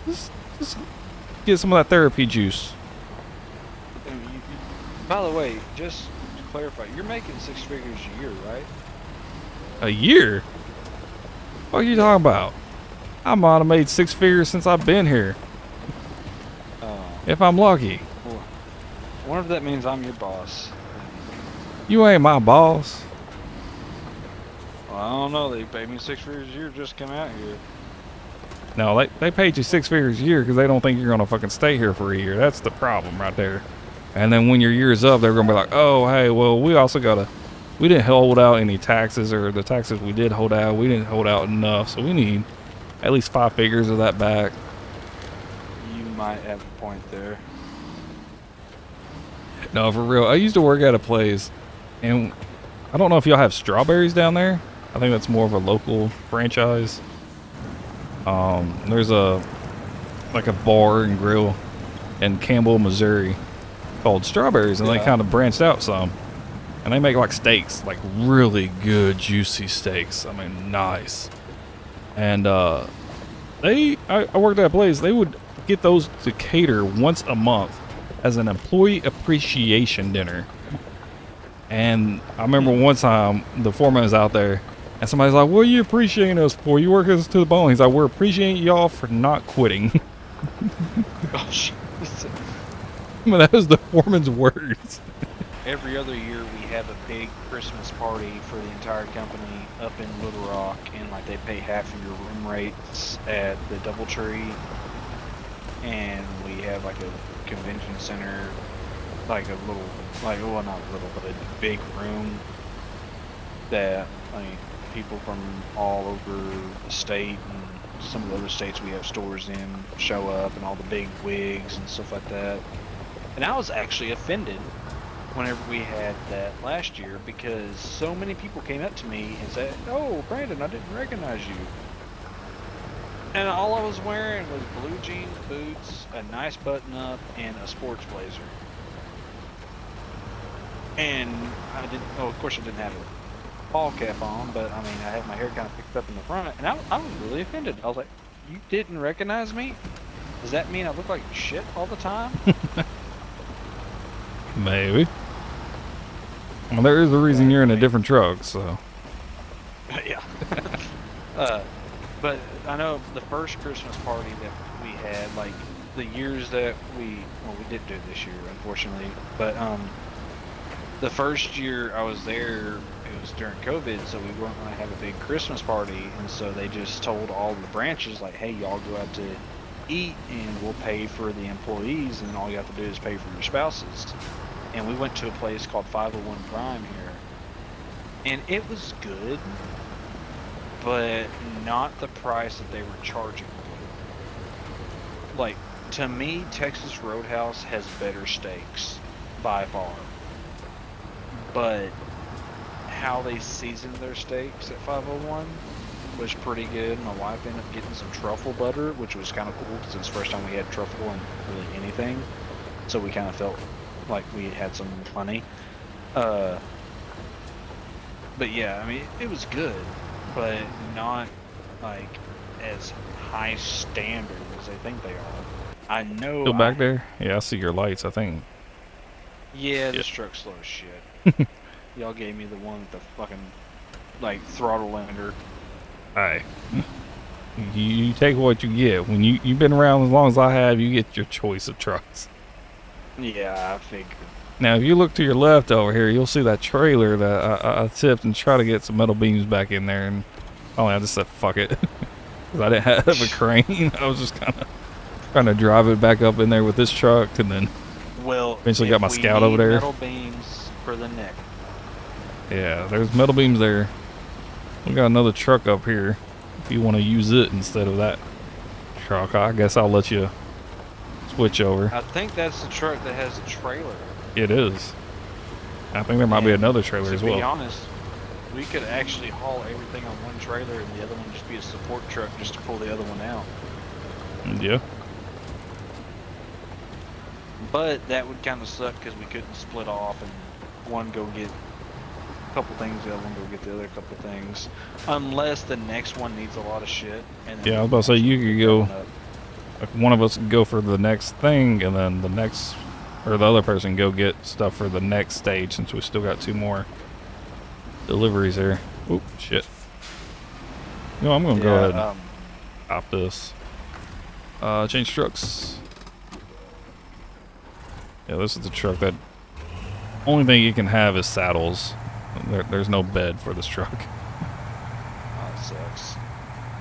just get some of that therapy juice. By the way, just to clarify, you're making 6 figures a year, right? A year? What are you talking about? I might have made 6 figures since I've been here. If I'm lucky. Well, I wonder if that means I'm your boss. You ain't my boss. Well, I don't know. They pay me 6 figures a year just to come out here. No, they paid you 6 figures a year because they don't think you're gonna fucking stay here for a year. That's the problem right there. And then when your year's up, they're gonna be like, oh, hey, well, we didn't hold out any taxes, or the taxes we did hold out, we didn't hold out enough, so we need at least 5 figures of that back. You might have a point there. No, for real. I used to work at a place, and I don't know if y'all have strawberries down there. I think that's more of a local franchise. There's like a bar and grill in Campbell, Missouri called Strawberries, and they kind of branched out some. And they make like steaks, like really good, juicy steaks. I mean, nice. And I worked at a place, they would get those to cater once a month as an employee appreciation dinner. And I remember one time the foreman was out there and somebody's like, what are you appreciating us for? You work us to the bone. He's like, we're appreciating y'all for not quitting. Gosh. I mean, that was the foreman's words. Every other year we have a big Christmas party for the entire company up in Little Rock, and like they pay half of your room rates at the DoubleTree, and we have like a convention center, like a little, like, well, not little, but a big room that, like, people from all over the state and some of the other states we have stores in show up, and all the big wigs and stuff like that. And I was actually offended whenever we had that last year, because so many people came up to me and said, oh, Brandon, I didn't recognize you. And all I was wearing was blue jeans, boots, a nice button-up, and a sports blazer. And I didn't, oh, of course I didn't have a ball cap on, but I mean, I had my hair kind of picked up in the front, and I was really offended. I was like, you didn't recognize me? Does that mean I look like shit all the time? Maybe. Well, there is a reason you're in a different truck, so. Yeah. But I know the first Christmas party that we had, like the years that we didn't do it this year, unfortunately, but the first year I was there, it was during COVID, so we weren't going to have a big Christmas party, and so they just told all the branches, like, hey, y'all go out to eat and we'll pay for the employees, and then all you have to do is pay for your spouses. And we went to a place called 501 Prime here, and it was good, but not the price that they were charging. Like, to me, Texas Roadhouse has better steaks by far, but how they seasoned their steaks at 501 was pretty good. My wife ended up getting some truffle butter, which was kind of cool because it's the first time we had truffle in really anything, so we kind of felt like we had some money. But yeah, I mean, it was good, but not like as high standard as they think they are. I know. Still back there? Yeah, I see your lights, I think. Yeah, this truck's slow as shit. Y'all gave me the one with the fucking, like, throttle limiter. Hey, you take what you get. When you've been around as long as I have, you get your choice of trucks. Yeah, I figured. Now, if you look to your left over here, you'll see that trailer that I tipped and try to get some metal beams back in there. And I just said, fuck it. Because I didn't have a crane. I was just kind of trying to drive it back up in there with this truck. And then eventually got my scout over there. Metal beams for the neck. Yeah, there's metal beams there. We got another truck up here. If you want to use it instead of that truck, I guess I'll let you switch over. I think that's the truck that has the trailer. It is. I think there might be another trailer as well. To be honest, we could actually haul everything on one trailer and the other one just be a support truck just to pull the other one out. Yeah. But that would kind of suck because we couldn't split off and one go get a couple things, the other one go get the other couple things. Unless the next one needs a lot of shit. And then Yeah, I was about to say you could go. One of us could go for the next thing, and then the next, or the other person go get stuff for the next stage, since we still got 2 more deliveries here. Oop, shit. You know, I'm gonna go ahead and stop this. Change trucks. Yeah, this is the truck that only thing you can have is saddles. There's no bed for this truck. Oh, that sucks.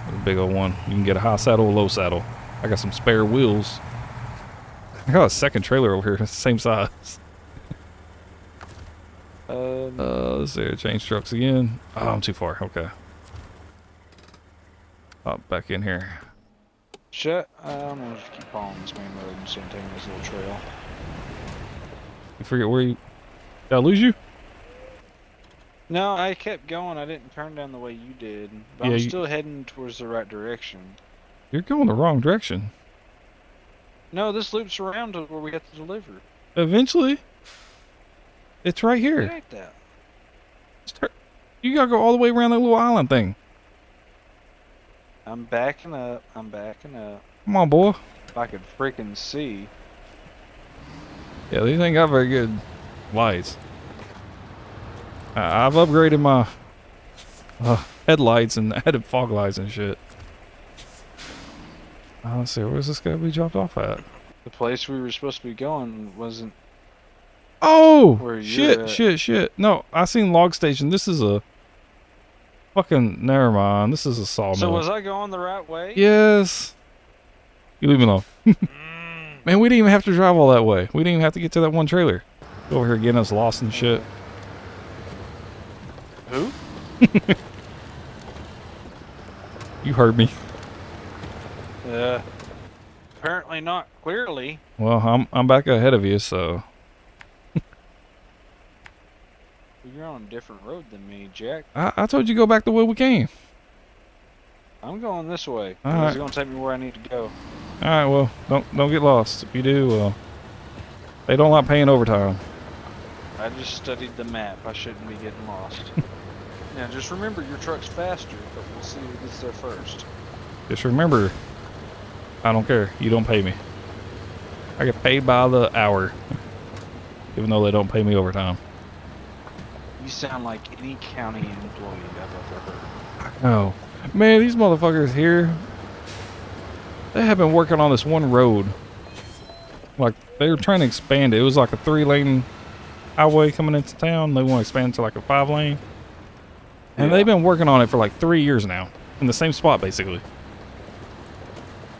A big old one. You can get a high saddle, a low saddle. I got some spare wheels. I got a second trailer over here, same size. Let's see, change trucks again. Oh, I'm too far. Okay. Hop back in here. Shit, I'm gonna just keep following this main road instead of taking this little trail. You forget where you... Did I lose you? No, I kept going. I didn't turn down the way you did. But Yeah, I'm still heading towards the right direction. You're going the wrong direction. No, this loops around to where we have to deliver. Eventually. It's right here. It ain't that. You gotta go all the way around that little island thing. I'm backing up. I'm backing up. Come on, boy. If I could freaking see. Yeah, these ain't got very good lights. I've upgraded my headlights and added fog lights and shit. Let's see, where's this guy we dropped off at? The place we were supposed to be going wasn't. Oh! Where you're Shit. No, I seen log station. This is a fucking... Never mind. This is a sawmill. So was I going the right way? Yes. You leave me alone. Man, we didn't even have to drive all that way. We didn't even have to get to that one trailer. Go over here getting us lost and shit. Who? You heard me. Apparently not clearly. Well, I'm back ahead of you, so... You're on a different road than me, Jack. I told you go back the way we came. I'm going this way. All It's right. going to take me where I need to go. Alright, well, don't get lost. If you do, well... They don't like paying overtime. I just studied the map. I shouldn't be getting lost. Now, just remember your truck's faster, but we'll see who gets there first. Just remember, I don't care. You don't pay me. I get paid by the hour. Even though they don't pay me overtime. You sound like any county employee I've ever heard. Oh. Man, these motherfuckers here, they have been working on this one road. Like, they were trying to expand it. It was like a 3-lane highway coming into town. They want to expand it to like a 5-lane. And they've been working on it for like 3 years now. In the same spot, basically.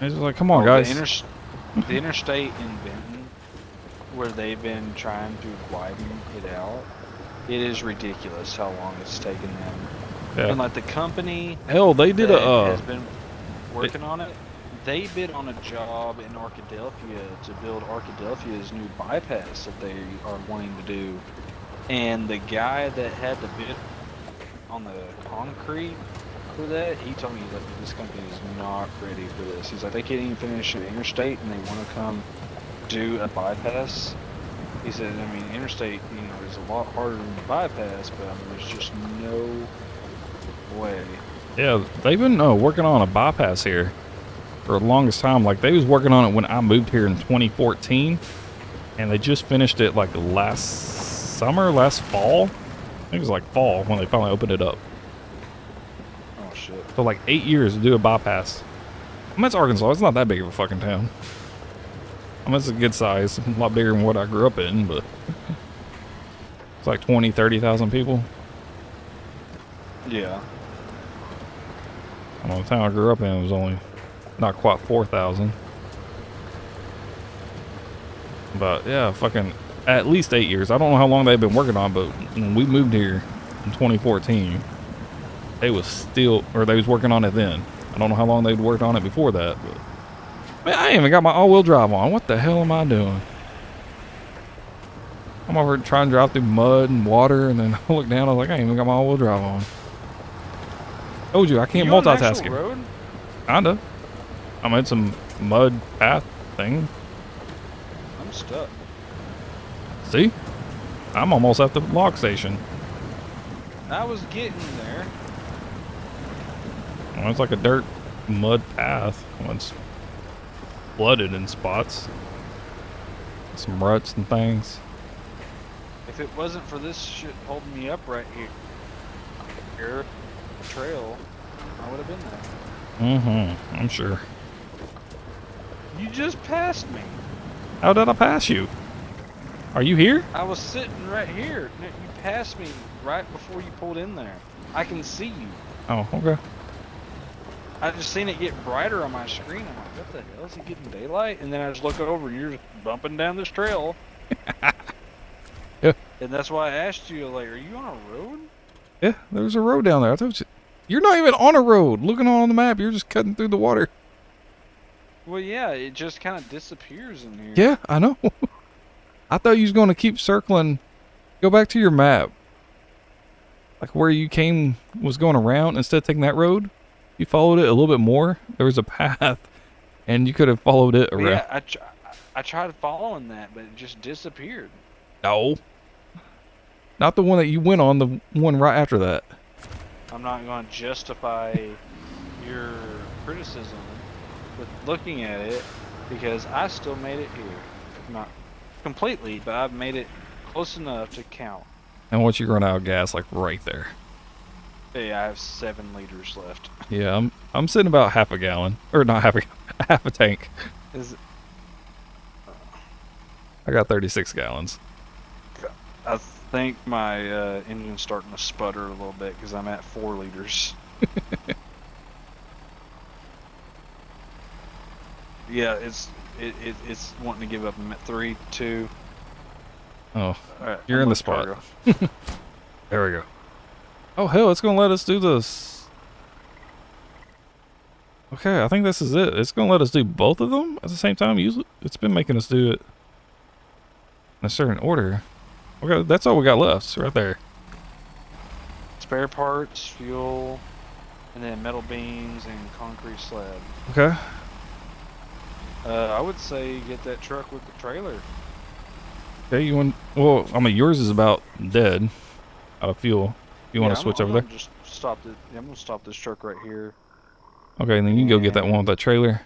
And it's just like, come on, guys. The interstate in Benton, where they've been trying to widen it out, it is ridiculous how long it's taken them. Yeah. And like the company Hell, they did has been working on it. They bid on a job in Arkadelphia to build Arkadelphia's new bypass that they are wanting to do. And the guy that had to bid on the concrete for that, he told me that this company is not ready for this. He's like, they can't even finish an interstate and they want to come do a bypass. He said, I mean, interstate, you know, is a lot harder than the bypass, but I mean, there's just no way. Yeah, they've been working on a bypass here for the longest time. Like, they was working on it when I moved here in 2014, and they just finished it like last fall. I think it was like fall when they finally opened it up. Oh shit. So like 8 years to do a bypass. I mean, it's Arkansas. It's not that big of a fucking town. I mean, it's a good size. A lot bigger than what I grew up in, but it's like 20, 30,000 people. Yeah. I don't know, the town I grew up in was only not quite 4,000. But yeah, fucking at least 8 years. I don't know how long they've been working on, but when we moved here in 2014, they was working on it then. I don't know how long they'd worked on it before that, but man, I ain't even got my all-wheel drive on. What the hell am I doing? I'm over trying to drive through mud and water, and then I look down, I was like, I ain't even got my all-wheel drive on. Told you, I can't multitask here. Road? Kinda. I'm in some mud path thing. I'm stuck. See? I'm almost at the log station. I was getting there. Well, it's like a dirt mud path. Well, it's flooded in spots. Some ruts and things. If it wasn't for this shit holding me up right here, trail, I would have been there. Mm-hmm. I'm sure. You just passed me. How did I pass you? Are you here? I was sitting right here. You passed me right before you pulled in there. I can see you. Oh, okay. I just seen it get brighter on my screen. I'm like, what the hell? Is it getting daylight? And then I just look over and you're just bumping down this trail. Yeah. And that's why I asked you, like, are you on a road? Yeah, there's a road down there. I told you. You're not even on a road. Looking on the map, you're just cutting through the water. Well, yeah, it just kind of disappears in here. Yeah, I know. I thought you was going to keep circling. Go back to your map. Like where you came was going around instead of taking that road. You followed it a little bit more. There was a path, and you could have followed it around. Yeah, I tried following that, but it just disappeared. No. Not the one that you went on, the one right after that. I'm not going to justify your criticism with looking at it because I still made it here. Not completely, but I've made it close enough to count. And once you run out of gas, like right there. Yeah, I have 7 liters left. Yeah, I'm sitting about half a gallon. Or not half a half a tank. Is I got 36 gallons. I think my engine's starting to sputter a little bit because I'm at 4 liters. Yeah, it's wanting to give up. I'm at 3, 2. Oh, All right, you're I'm in the with spot. cargo. There we go. Oh, hell, it's going to let us do this. Okay, I think this is it. It's going to let us do both of them at the same time. Usually, it's been making us do it in a certain order. Okay, that's all we got left. It's right there. Spare parts, fuel, and then metal beams and concrete slab. Okay. I would say get that truck with the trailer. Okay, you want... Well, I mean, yours is about dead out of fuel. You want to switch over there? Just stop it. Yeah, I'm gonna stop this truck right here. Okay, and then you can go get that one with that trailer.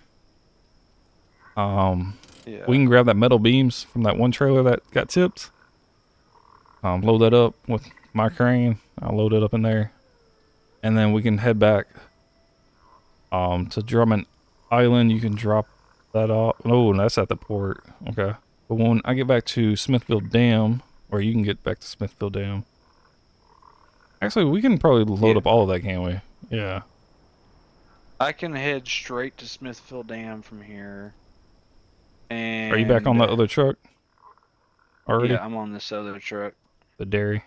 Yeah. We can grab that metal beams from that one trailer that got tipped. Load that up with my crane. I'll load it up in there. And then we can head back to Drummond Island. You can drop that off. Oh, that's at the port. Okay. But when I get back to Smithfield Dam, or you can get back to Smithfield Dam. Actually, we can probably load up all of that, can't we? Yeah. I can head straight to Smithfield Dam from here. And Are you back on that other truck already? Yeah, I'm on this other truck. The dairy?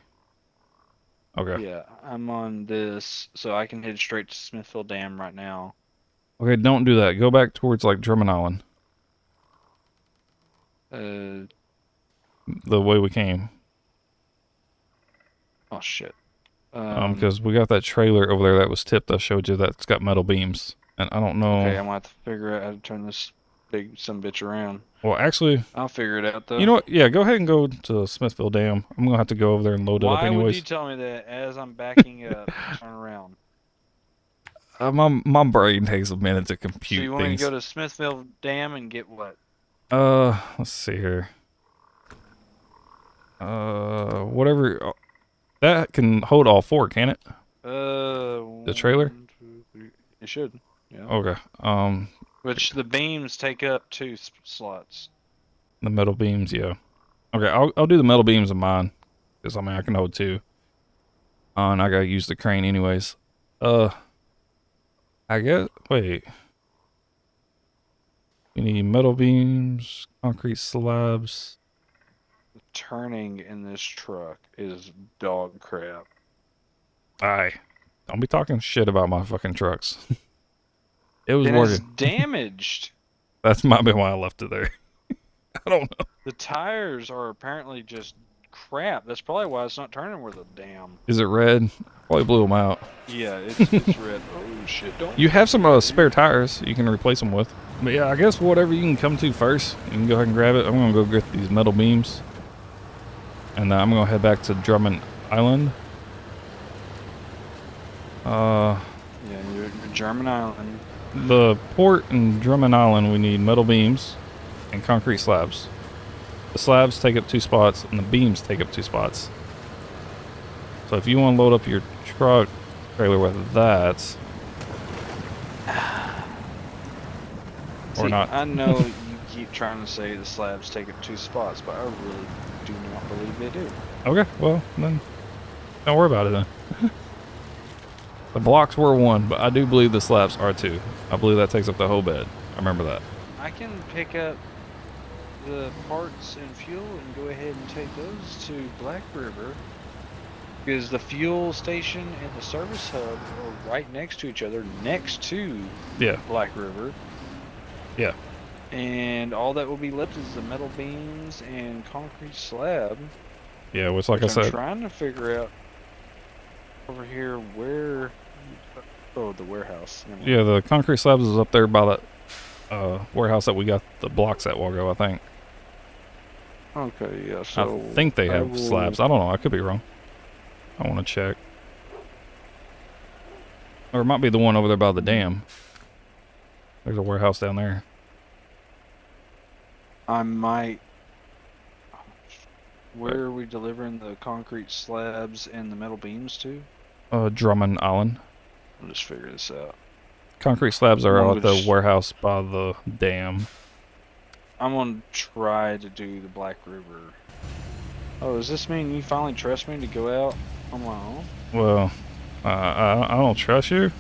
Okay. Yeah, I'm on this, so I can head straight to Smithfield Dam right now. Okay, don't do that. Go back towards, like, Drummond Island. The way we came. Oh, shit. Because we got that trailer over there that was tipped. I showed you that's got metal beams, and I don't know. Okay, I'm gonna have to figure out how to turn this big some bitch around. Well, actually, I'll figure it out though. you know what? Yeah, go ahead and go to Smithfield Dam. I'm gonna have to go over there and load it up Why anyways. would you tell me that as I'm backing up, turn around? My brain takes a minute to So compute you want me things. to go to Smithfield Dam and get what? Let's see here. Whatever. That can hold all 4, can it? The trailer? 1, 2, It should. Yeah. Okay. Which the beams take up 2 slots. The metal beams, yeah. Okay, I'll do the metal beams of mine, because I mean I can hold 2. And I gotta use the crane anyways. I guess. Wait. We need metal beams, concrete slabs. The turning in this truck is dog crap. Aye. Don't be talking shit about my fucking trucks. It was Then it's working. damaged. That's might be why I left it there. I don't know. The tires are apparently just crap. That's probably why it's not turning worth a damn. Is it red? Probably blew them out. Yeah, it's red. Oh shit! Don't. You have some spare tires you can replace them with. But yeah, I guess whatever you can come to first, you can go ahead and grab it. I'm gonna go get these metal beams, and I'm gonna head back to Drummond Island. Yeah, you're German Island. The port in Drummond Island, we need metal beams and concrete slabs. The slabs take up 2 spots, and the beams take up 2 spots. So if you want to load up your truck trailer with that, or not. I know you keep trying to say the slabs take up 2 spots, but I really do not believe they do. Okay, well, then don't worry about it then. The blocks were 1, but I do believe the slabs are 2. I believe that takes up the whole bed. I remember that. I can pick up the parts and fuel and go ahead and take those to Black River, because the fuel station and the service hub are right next to each other, next to Black River. Yeah. And all that will be left is the metal beams and concrete slab. Yeah, which like I said, I'm trying to figure out over here where. Oh, the warehouse. Yeah, the concrete slabs is up there by that warehouse that we got the blocks at a while ago, I think. Okay, yeah. So I think they have slabs. I don't know. I could be wrong. I want to check. Or it might be the one over there by the dam. There's a warehouse down there. I might. Where are we delivering the concrete slabs and the metal beams to? Drummond Island. I'll just figure this out. Concrete slabs are at the warehouse by the dam. I'm gonna try to do the Black River. Oh, does this mean you finally trust me to go out on my own? Well, I don't trust you,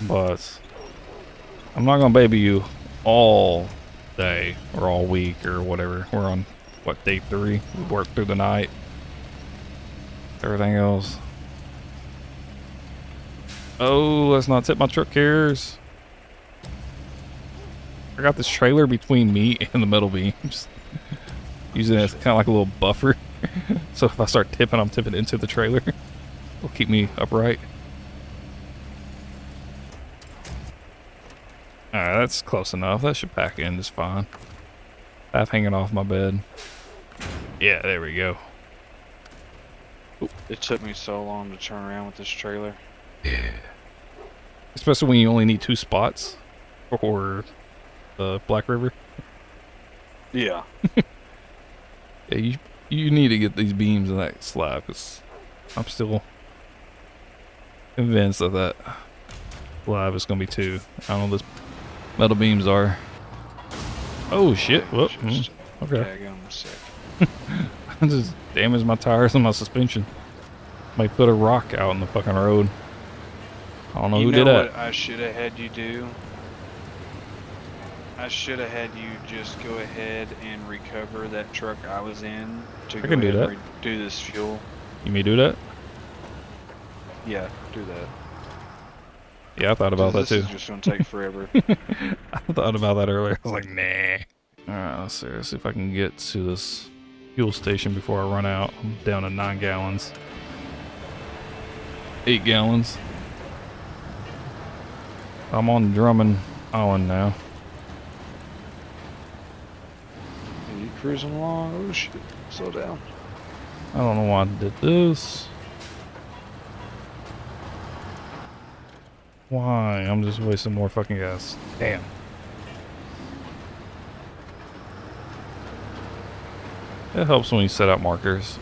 but I'm not gonna baby you all day or all week or whatever. We're on what, day 3? We worked through the night. Everything else. Oh, let's not tip my truck carriers. I got this trailer between me and the metal beams. Using it as kind of like a little buffer. So if I start tipping, I'm tipping into the trailer. It'll keep me upright. Alright, that's close enough. That should pack in just fine. Half hanging off my bed. Yeah, there we go. Oop. It took me so long to turn around with this trailer. Yeah. Especially when you only need 2 spots for the Black River. Yeah. Yeah, you need to get these beams in that slab, because I'm still convinced that slab is going to be 2. I don't know what those metal beams are. Oh shit. Whoop. Okay. I just damaged my tires and my suspension. Might put a rock out in the fucking road. I don't know who did that. What I should have had you do? I should have had you just go ahead and recover that truck I was in to I can do that. Do this fuel. You may do that? Yeah, do that. Yeah, I thought about that too. This is just gonna take forever. I thought about that earlier. I was like, nah. Alright, let's see if I can get to this fuel station before I run out. I'm down to 9 gallons. 8 gallons. I'm on Drummond Island now. Are you cruising along? Oh shit, slow down. I don't know why I did this. Why? I'm just wasting more fucking gas. Damn. It helps when you set out markers.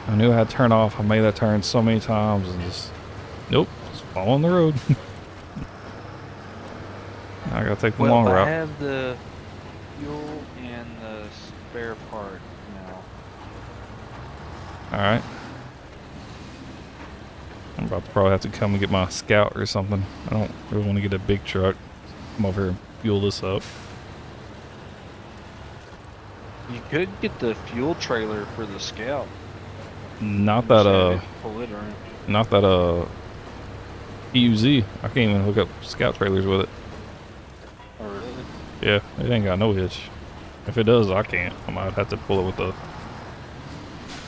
I knew I had to turn off. I made that turn so many times and just... Nope. Just Following the road. I gotta take the long I route. have the fuel and the spare part now. Alright. I'm about to probably have to come and get my Scout or something. I don't really want to get a big truck. Come over here and fuel this up. You could get the fuel trailer for the Scout. Not that pull it or not that EUZ. I can't even hook up Scout trailers with it. Oh really? Yeah, it ain't got no hitch. If it does, I can't. I might have to pull it with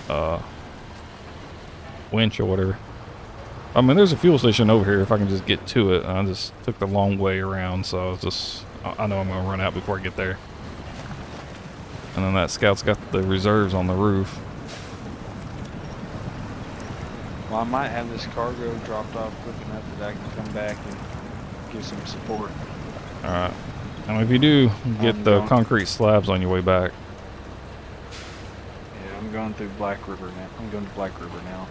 the winch or whatever. I mean, there's a fuel station over here if I can just get to it. I just took the long way around, so it's just I know I'm gonna run out before I get there. And then that Scout's got the reserves on the roof. Well, I might have this cargo dropped off quick enough that I can come back and give some support. Alright. And if you do, get the concrete slabs on your way back. Yeah, I'm going through Black River now. I'm going to Black River now.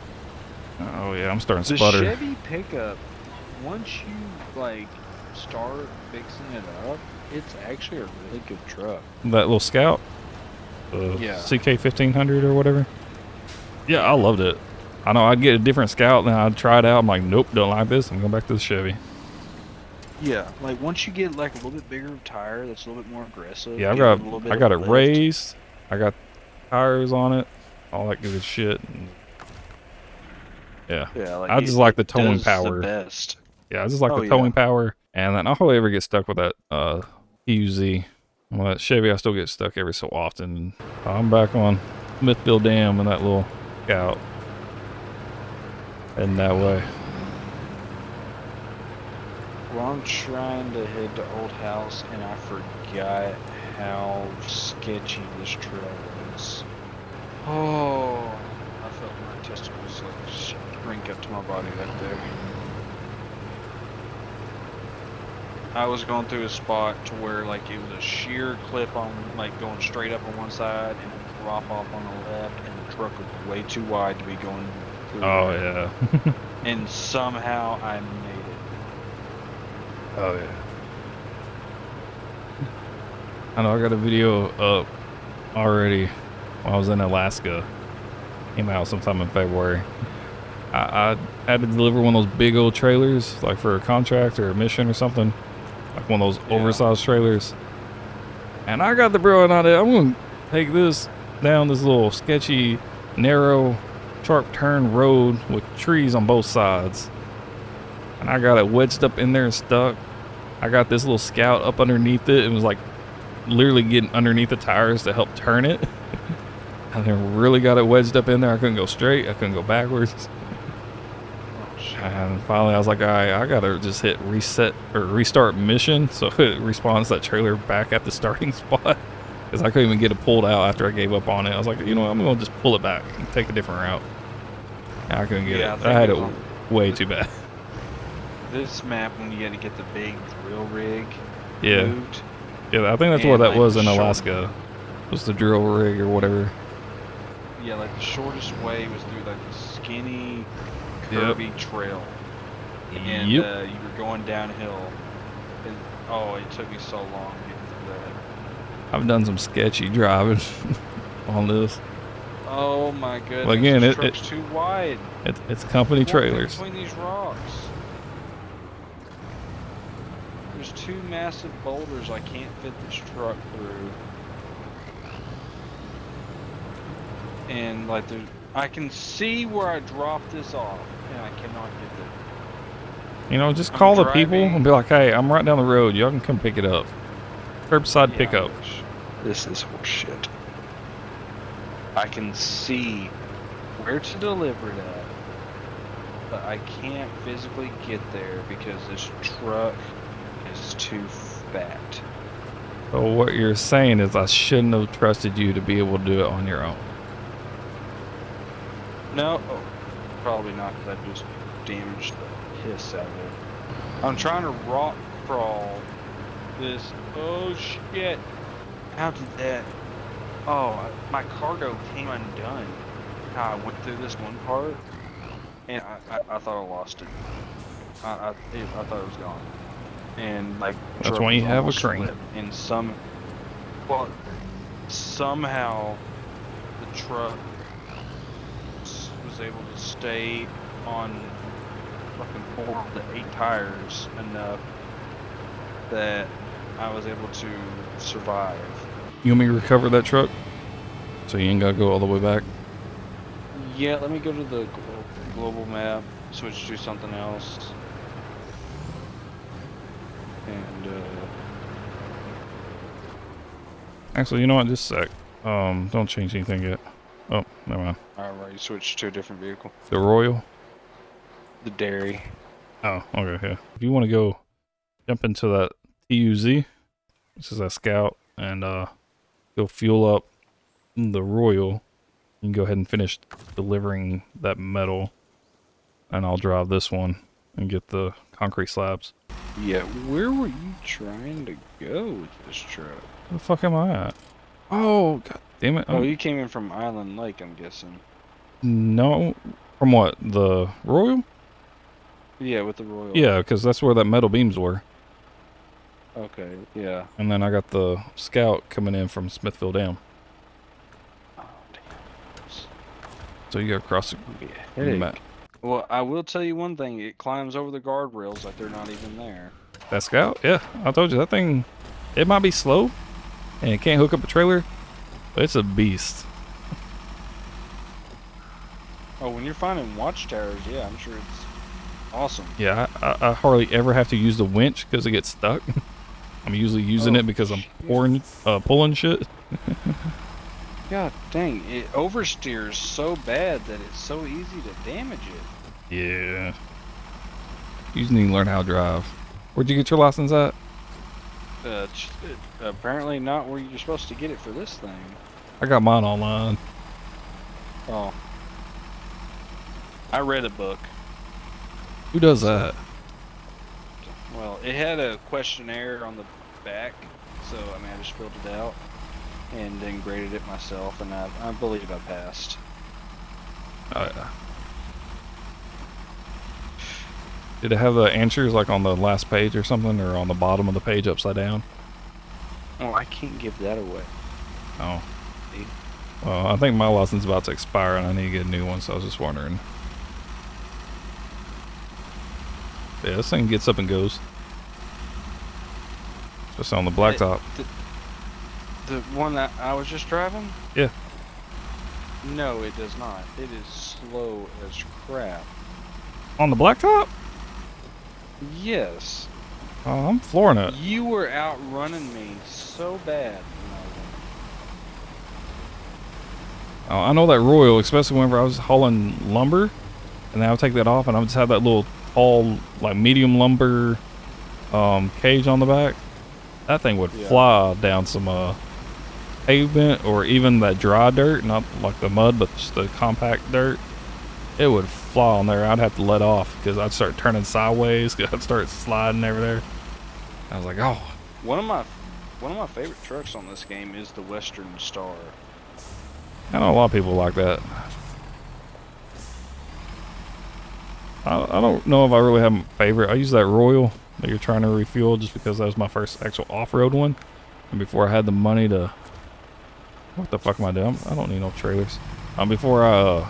Oh yeah, I'm starting to The sputter. Chevy pickup, once you like start fixing it up, it's actually a really good truck. That little Scout? The Yeah. CK 1500 or whatever? Yeah, I loved it. I know I'd get a different Scout and I'd try it out. I'm like, nope, don't like this. I'm going back to the Chevy. Yeah, like once you get like a little bit bigger tire that's a little bit more aggressive. Yeah, I got it lift. raised. I got tires on it. All that good shit. Yeah. Yeah, like I just like the it towing does power. The best. Yeah, I just like Oh, the towing yeah. power. And then I'll hardly ever get stuck with that EUZ. Well, that Chevy, I still get stuck every so often. I'm back on Smithville Dam in that little Scout. Heading that way. Well, I'm trying to head to Old House, and I forgot how sketchy this trail is. Oh, I felt my testicles like shrink up to my body right there. I was going through a spot to where like it was a sheer cliff on, like going straight up on one side and a drop off on the left, and the truck was way too wide to be going through. Oh, yeah. And somehow I made it. Oh, yeah. I know I got a video up already when I was in Alaska. Came out sometime in February. I had to deliver one of those big old trailers, like for a contract or a mission or something. Like one of those oversized trailers. And I got the brilliant idea, I'm going to take this down this little sketchy, narrow, sharp turn road with trees on both sides. And I got it wedged up in there and stuck. I got this little Scout up underneath it. It was like literally getting underneath the tires to help turn it. And then really got it wedged up in there. I couldn't go straight. I couldn't go backwards. And finally I was like, all right, I gotta just hit reset or restart mission. So it respawns that trailer back at the starting spot. Because I couldn't even get it pulled out after I gave up on it. I was like, you know what, I'm gonna just pull it back and take a different route. And I couldn't get it. I had it way too bad. This map, when you got to get the big drill rig moved. Yeah, I think that's what that was in Alaska. Was the drill rig or whatever. Yeah, like the shortest way was through like the skinny, curvy trail. And you were going downhill. And, oh, it took me so long getting through that. I've done some sketchy driving on this. Oh my goodness! Well, again, this truck's too wide. It's company trailers. Between these rocks, there's two massive boulders I can't fit this truck through, and like I can see where I dropped this off, and I cannot get there. You know, just call the people and be like, "Hey, I'm right down the road. Y'all can come pick it up. Curbside pickup." This is horseshit. I can see where to deliver it at, but I can't physically get there because this truck is too fat. So what you're saying is I shouldn't have trusted you to be able to do it on your own. No, probably not, because I just damaged the piss out of it. I'm trying to rock crawl this. Oh shit! How did that? Oh, my cargo came undone. I went through this one part, and I thought I lost it. I thought it was gone. And like That's truck why you was have a almost crane. flipped. And somehow the truck was able to stay on fucking 4 of the 8 tires enough that I was able to survive. You want me to recover that truck? So you ain't gotta go all the way back? Yeah, let me go to the global map, switch to something else. And Actually, you know what? Just a sec. Don't change anything yet. Oh, never mind. alright, switch to a different vehicle. The Royal? The dairy. Oh, okay, yeah. If you want to go jump into that TUZ, which is that scout, and go fuel up the Royal, you can go ahead and finish delivering that metal, and I'll drive this one and get the concrete slabs. Yeah, where were you trying to go with this truck? Where the fuck am I at? Oh, god damn it. Oh, you came in from Island Lake, I'm guessing. No. From what? The Royal? Yeah, with the Royal. Yeah, because that's where that metal beams were. Okay, yeah. And then I got the scout coming in from Smithfield Dam. Oh, damn. So you gotta cross Be a the headache. map. Well, I will tell you one thing. It climbs over the guardrails like they're not even there. That scout? Yeah, I told you that thing, it might be slow and it can't hook up a trailer, but it's a beast. Oh, when you're finding watchtowers, yeah, I'm sure it's awesome. Yeah, I hardly ever have to use the winch because it gets stuck. I'm usually using it because I'm pulling shit. God dang, it oversteers so bad that it's so easy to damage it. Yeah. You just need to learn how to drive. Where'd you get your license at? Apparently not where you're supposed to get it for this thing. I got mine online. Oh. I read a book. Who does that? Well, it had a questionnaire on the back, so I mean I just filled it out and then graded it myself, and I believe I passed. Oh, yeah. Did it have the answers like on the last page or something, or on the bottom of the page upside down? Oh, I can't give that away. Oh. Well, I think my license is about to expire and I need to get a new one, so I was just wondering. Yeah, this thing gets up and goes. Just on the blacktop. The one that I was just driving? Yeah. No, it does not. It is slow as crap. On the blacktop? Yes. Oh, I'm flooring it. You were outrunning me so bad. Oh, I know that Royal, especially whenever I was hauling lumber, and then I would take that off and I would just have that little tall, like medium lumber cage on the back. That thing would fly down some pavement or even that dry dirt, not like the mud, but just the compact dirt. It would fly on there. I'd have to let off because I'd start turning sideways. I'd start sliding over there. I was like, oh. One of my favorite trucks on this game is the Western Star. I know a lot of people like that. I don't know if I really have a favorite. I use that Royal that you're trying to refuel just because that was my first actual off-road one. And before I had the money to... What the fuck am I doing? I don't need no trailers. Before I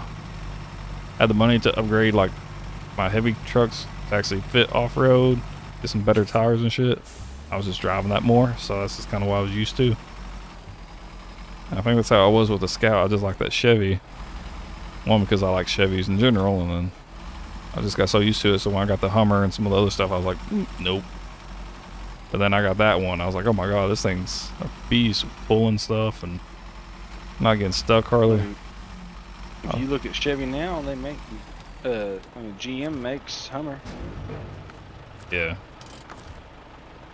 had the money to upgrade like my heavy trucks to actually fit off-road, get some better tires and shit, I was just driving that more. So that's just kind of what I was used to. And I think that's how I was with the Scout. I just like that Chevy. One, because I like Chevys in general, and then I just got so used to it. So when I got the Hummer and some of the other stuff, I was like, nope. But then I got that one. I was like, oh my god, this thing's a beast, pulling stuff and not getting stuck hardly. If you look at Chevy now, they make GM makes Hummer. Yeah.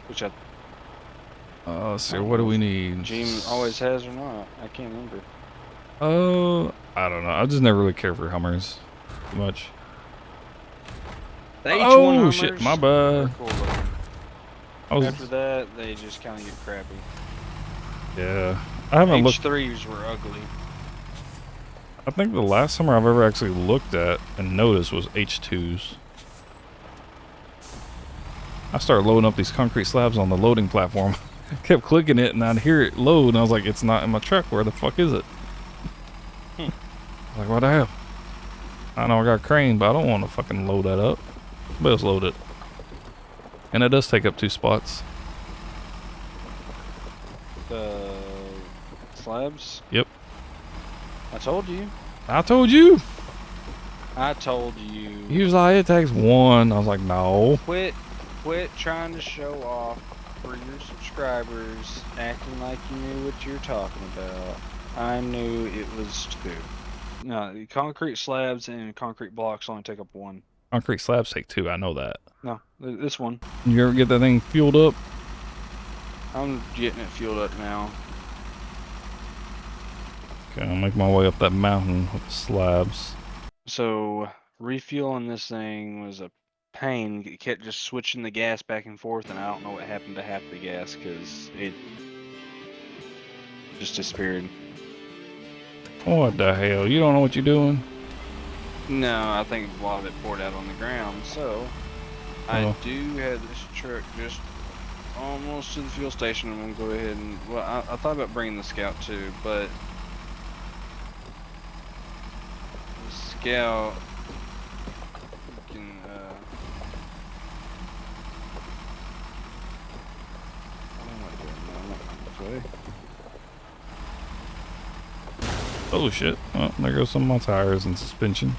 Which I Let's see, what do we need? GM always has or not. I can't remember. I don't know. I just never really cared for Hummers too much. The H1 Oh Hummers shit, my are bad. cool looking. After that, they just kind of get crappy. Yeah. I haven't looked. H3s were ugly. I think the last Hummer I've ever actually looked at and noticed was H2s. I started loading up these concrete slabs on the loading platform. Kept clicking it and I'd hear it load and I was like, it's not in my truck. Where the fuck is it? Like, what the hell? I know I got a crane, but I don't want to fucking load that up. But let's load it. And it does take up 2 spots. The slabs? Yep. I told you. I told you. I told you. He was like, it takes 1. I was like, no. Quit trying to show off for your subscribers, acting like you knew what you're talking about. I knew it was 2. No, the concrete slabs and concrete blocks only take up 1. Concrete slabs take 2. I know that. No, this one. You ever get that thing fueled up? I'm getting it fueled up now. Okay, I'll make my way up that mountain with the slabs. So refueling this thing was a pain. It kept just switching the gas back and forth, and I don't know what happened to half the gas because it just disappeared. What the hell? You don't know what you're doing? No, I think a lot of it poured out on the ground. So I do have this truck just almost to the fuel station. I'm gonna go ahead and I thought about bringing the Scout too, but the Scout can Oh shit. Oh, there goes some of my tires and suspension.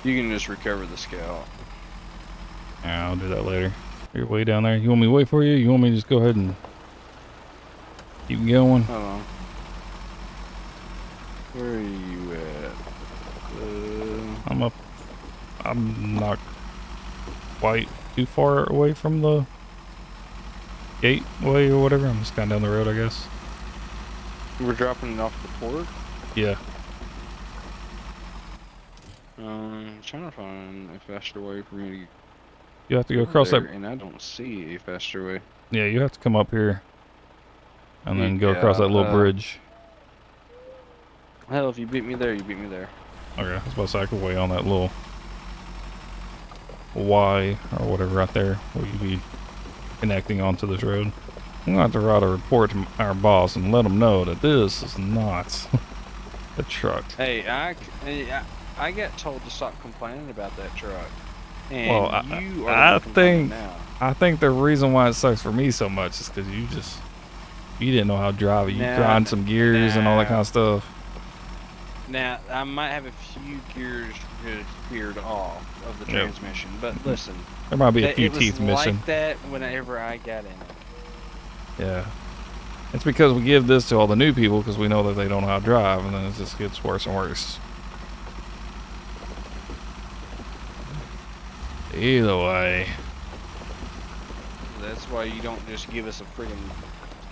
you can just recover the Scout. Yeah, I'll do that later. You're way down there. You want me to wait for you? You want me to just go ahead and keep going? Hold on. Where are you at? I'm up. I'm not quite too far away from the gateway or whatever. I'm just kind of down the road, I guess. We're dropping it off the port. Yeah. Trying to find a faster way for me to You have to go get across there, that. and I don't see a faster way. Yeah, you have to come up here and then go across that little bridge. Hell, if you beat me there, you beat me there. Okay, I was about to say I could wait on that little Y or whatever right there where you be connecting onto this road. I'm gonna have to write a report to our boss and let him know that this is not the truck. Hey, I got told to stop complaining about that truck. And Well, you I are think now. I think the reason why it sucks for me so much is because you didn't know how to drive it. You grind some gears and all that kind of stuff. Now, I might have a few gears just veered off of the transmission, but listen. There might be a few teeth missing. It was like that whenever I got in it. Yeah. It's because we give this to all the new people because we know that they don't know how to drive, and then it just gets worse and worse. Either way. That's why you don't just give us a friggin'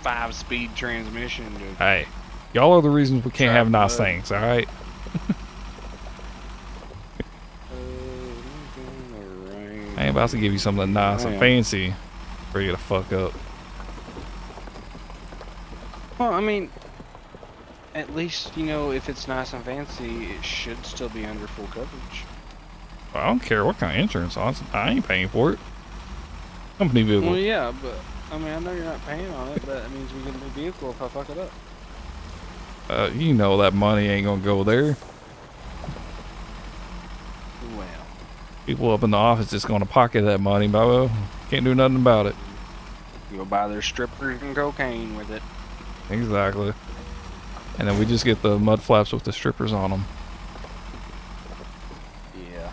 5-speed transmission to... Hey, y'all are the reasons we can't have nice things, alright? I ain't about to give you something nice and fancy for you to fuck up. Well, I mean, at least, you know, if it's nice and fancy, it should still be under full coverage. Well, I don't care what kind of insurance on it. I ain't paying for it. Company vehicle. Well, yeah, but, I mean, I know you're not paying on it, but that means we get a new vehicle if I fuck it up. You know that money ain't gonna go there. Well. People up in the office just gonna pocket that money, but well, can't do nothing about it. You'll buy their strippers and cocaine with it. Exactly. And then we just get the mud flaps with the strippers on them. Yeah.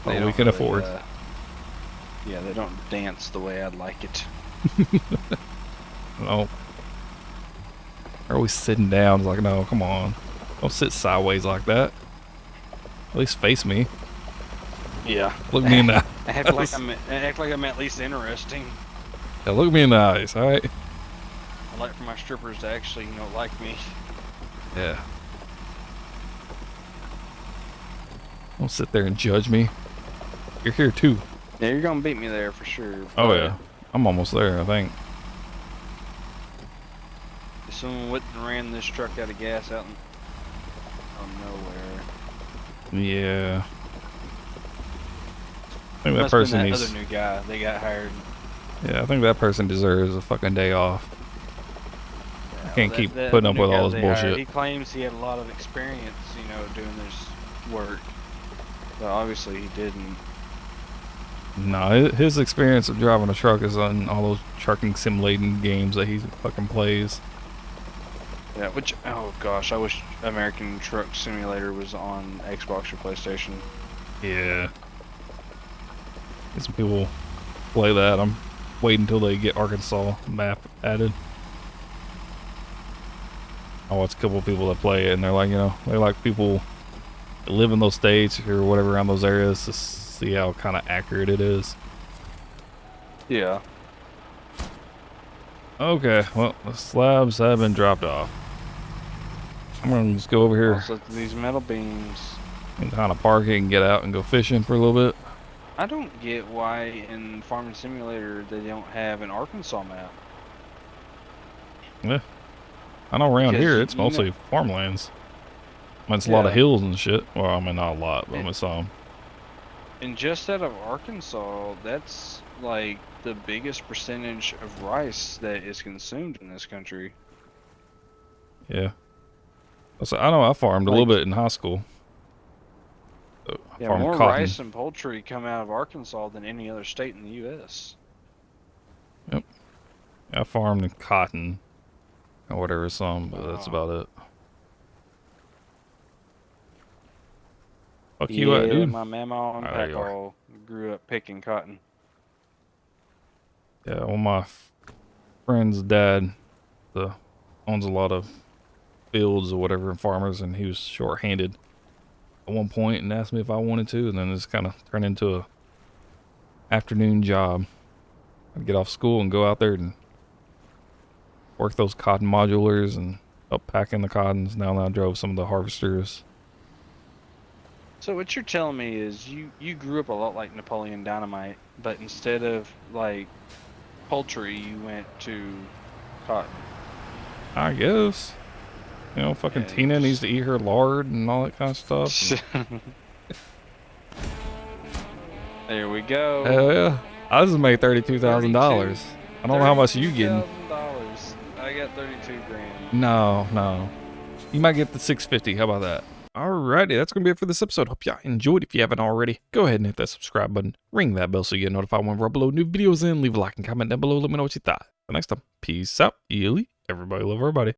All we can afford. Yeah, they don't dance the way I'd like it. No. They're always sitting down. It's like, no, come on. Don't sit sideways like that. At least face me. Yeah. Look me in the act like I'm at least interesting. Yeah, look me in the eyes, alright? I like for my strippers to actually, you know, like me. Yeah. Don't sit there and judge me. You're here too. Yeah, you're gonna beat me there for sure. Oh yeah. I'm almost there, I think. If someone went and ran this truck out of gas out in nowhere. Yeah. I think that Must have person been that needs. other new guy. They got hired. Yeah, I think that person deserves a fucking day off. I Yeah, can't well, keep that putting up new with guy all that this they hired, bullshit. he claims he had a lot of experience, you know, doing this work. But obviously he didn't. No, his experience of driving a truck is on all those trucking simulating games that he fucking plays. Yeah, which, oh gosh, I wish American Truck Simulator was on Xbox or PlayStation. Yeah. Get some people play that. I'm waiting until they get Arkansas map added. I watch a couple of people that play it, and they're like, you know, they like people that live in those states or whatever around those areas to see how kind of accurate it is. Yeah. Okay, well, the slabs have been dropped off. I'm gonna just go over here Also, these metal beams. and kind of park it and get out and go fishing for a little bit. I don't get why in Farming Simulator they don't have an Arkansas map. Yeah. I know around Because here you it's know, mostly farmlands. I mean, it's a lot of yeah. hills and shit. Well, I mean, not a lot, but I mean, some. And just out of Arkansas, that's like the biggest percentage of rice that is consumed in this country. Yeah. So I know I farmed a little Like, bit in high school. I yeah, farmed more cotton. rice and poultry come out of Arkansas than any other state in the U.S. Yep. I farmed in cotton or whatever, some, but that's Wow. about it. Fuck you at, Yeah, dude. my mama and There you are. papa grew up picking cotton. Yeah, well, my friend's dad owns a lot of fields or whatever and farmers, and he was short-handed at one point and asked me if I wanted to, and then it's kind of turned into a afternoon job. I'd get off school and go out there and work those cotton modulars and up packing the cottons. Now I drove some of the harvesters. So what you're telling me is you grew up a lot like Napoleon Dynamite, but instead of like poultry, you went to cotton. I guess. You know, fucking Yeah, Tina needs to eat her lard and all that kind of stuff. There we go. Hell yeah. I just made $32,000. I don't know how much you getting. $32,000. I got 32 grand. No. You might get the 650. How about that? Alrighty, that's gonna be it for this episode. Hope y'all enjoyed. If you haven't already, go ahead and hit that subscribe button, ring that bell so you get notified when we upload new videos, and leave a like and comment down below. Let me know what you thought. Till next time, peace out, Ely. Everybody love everybody.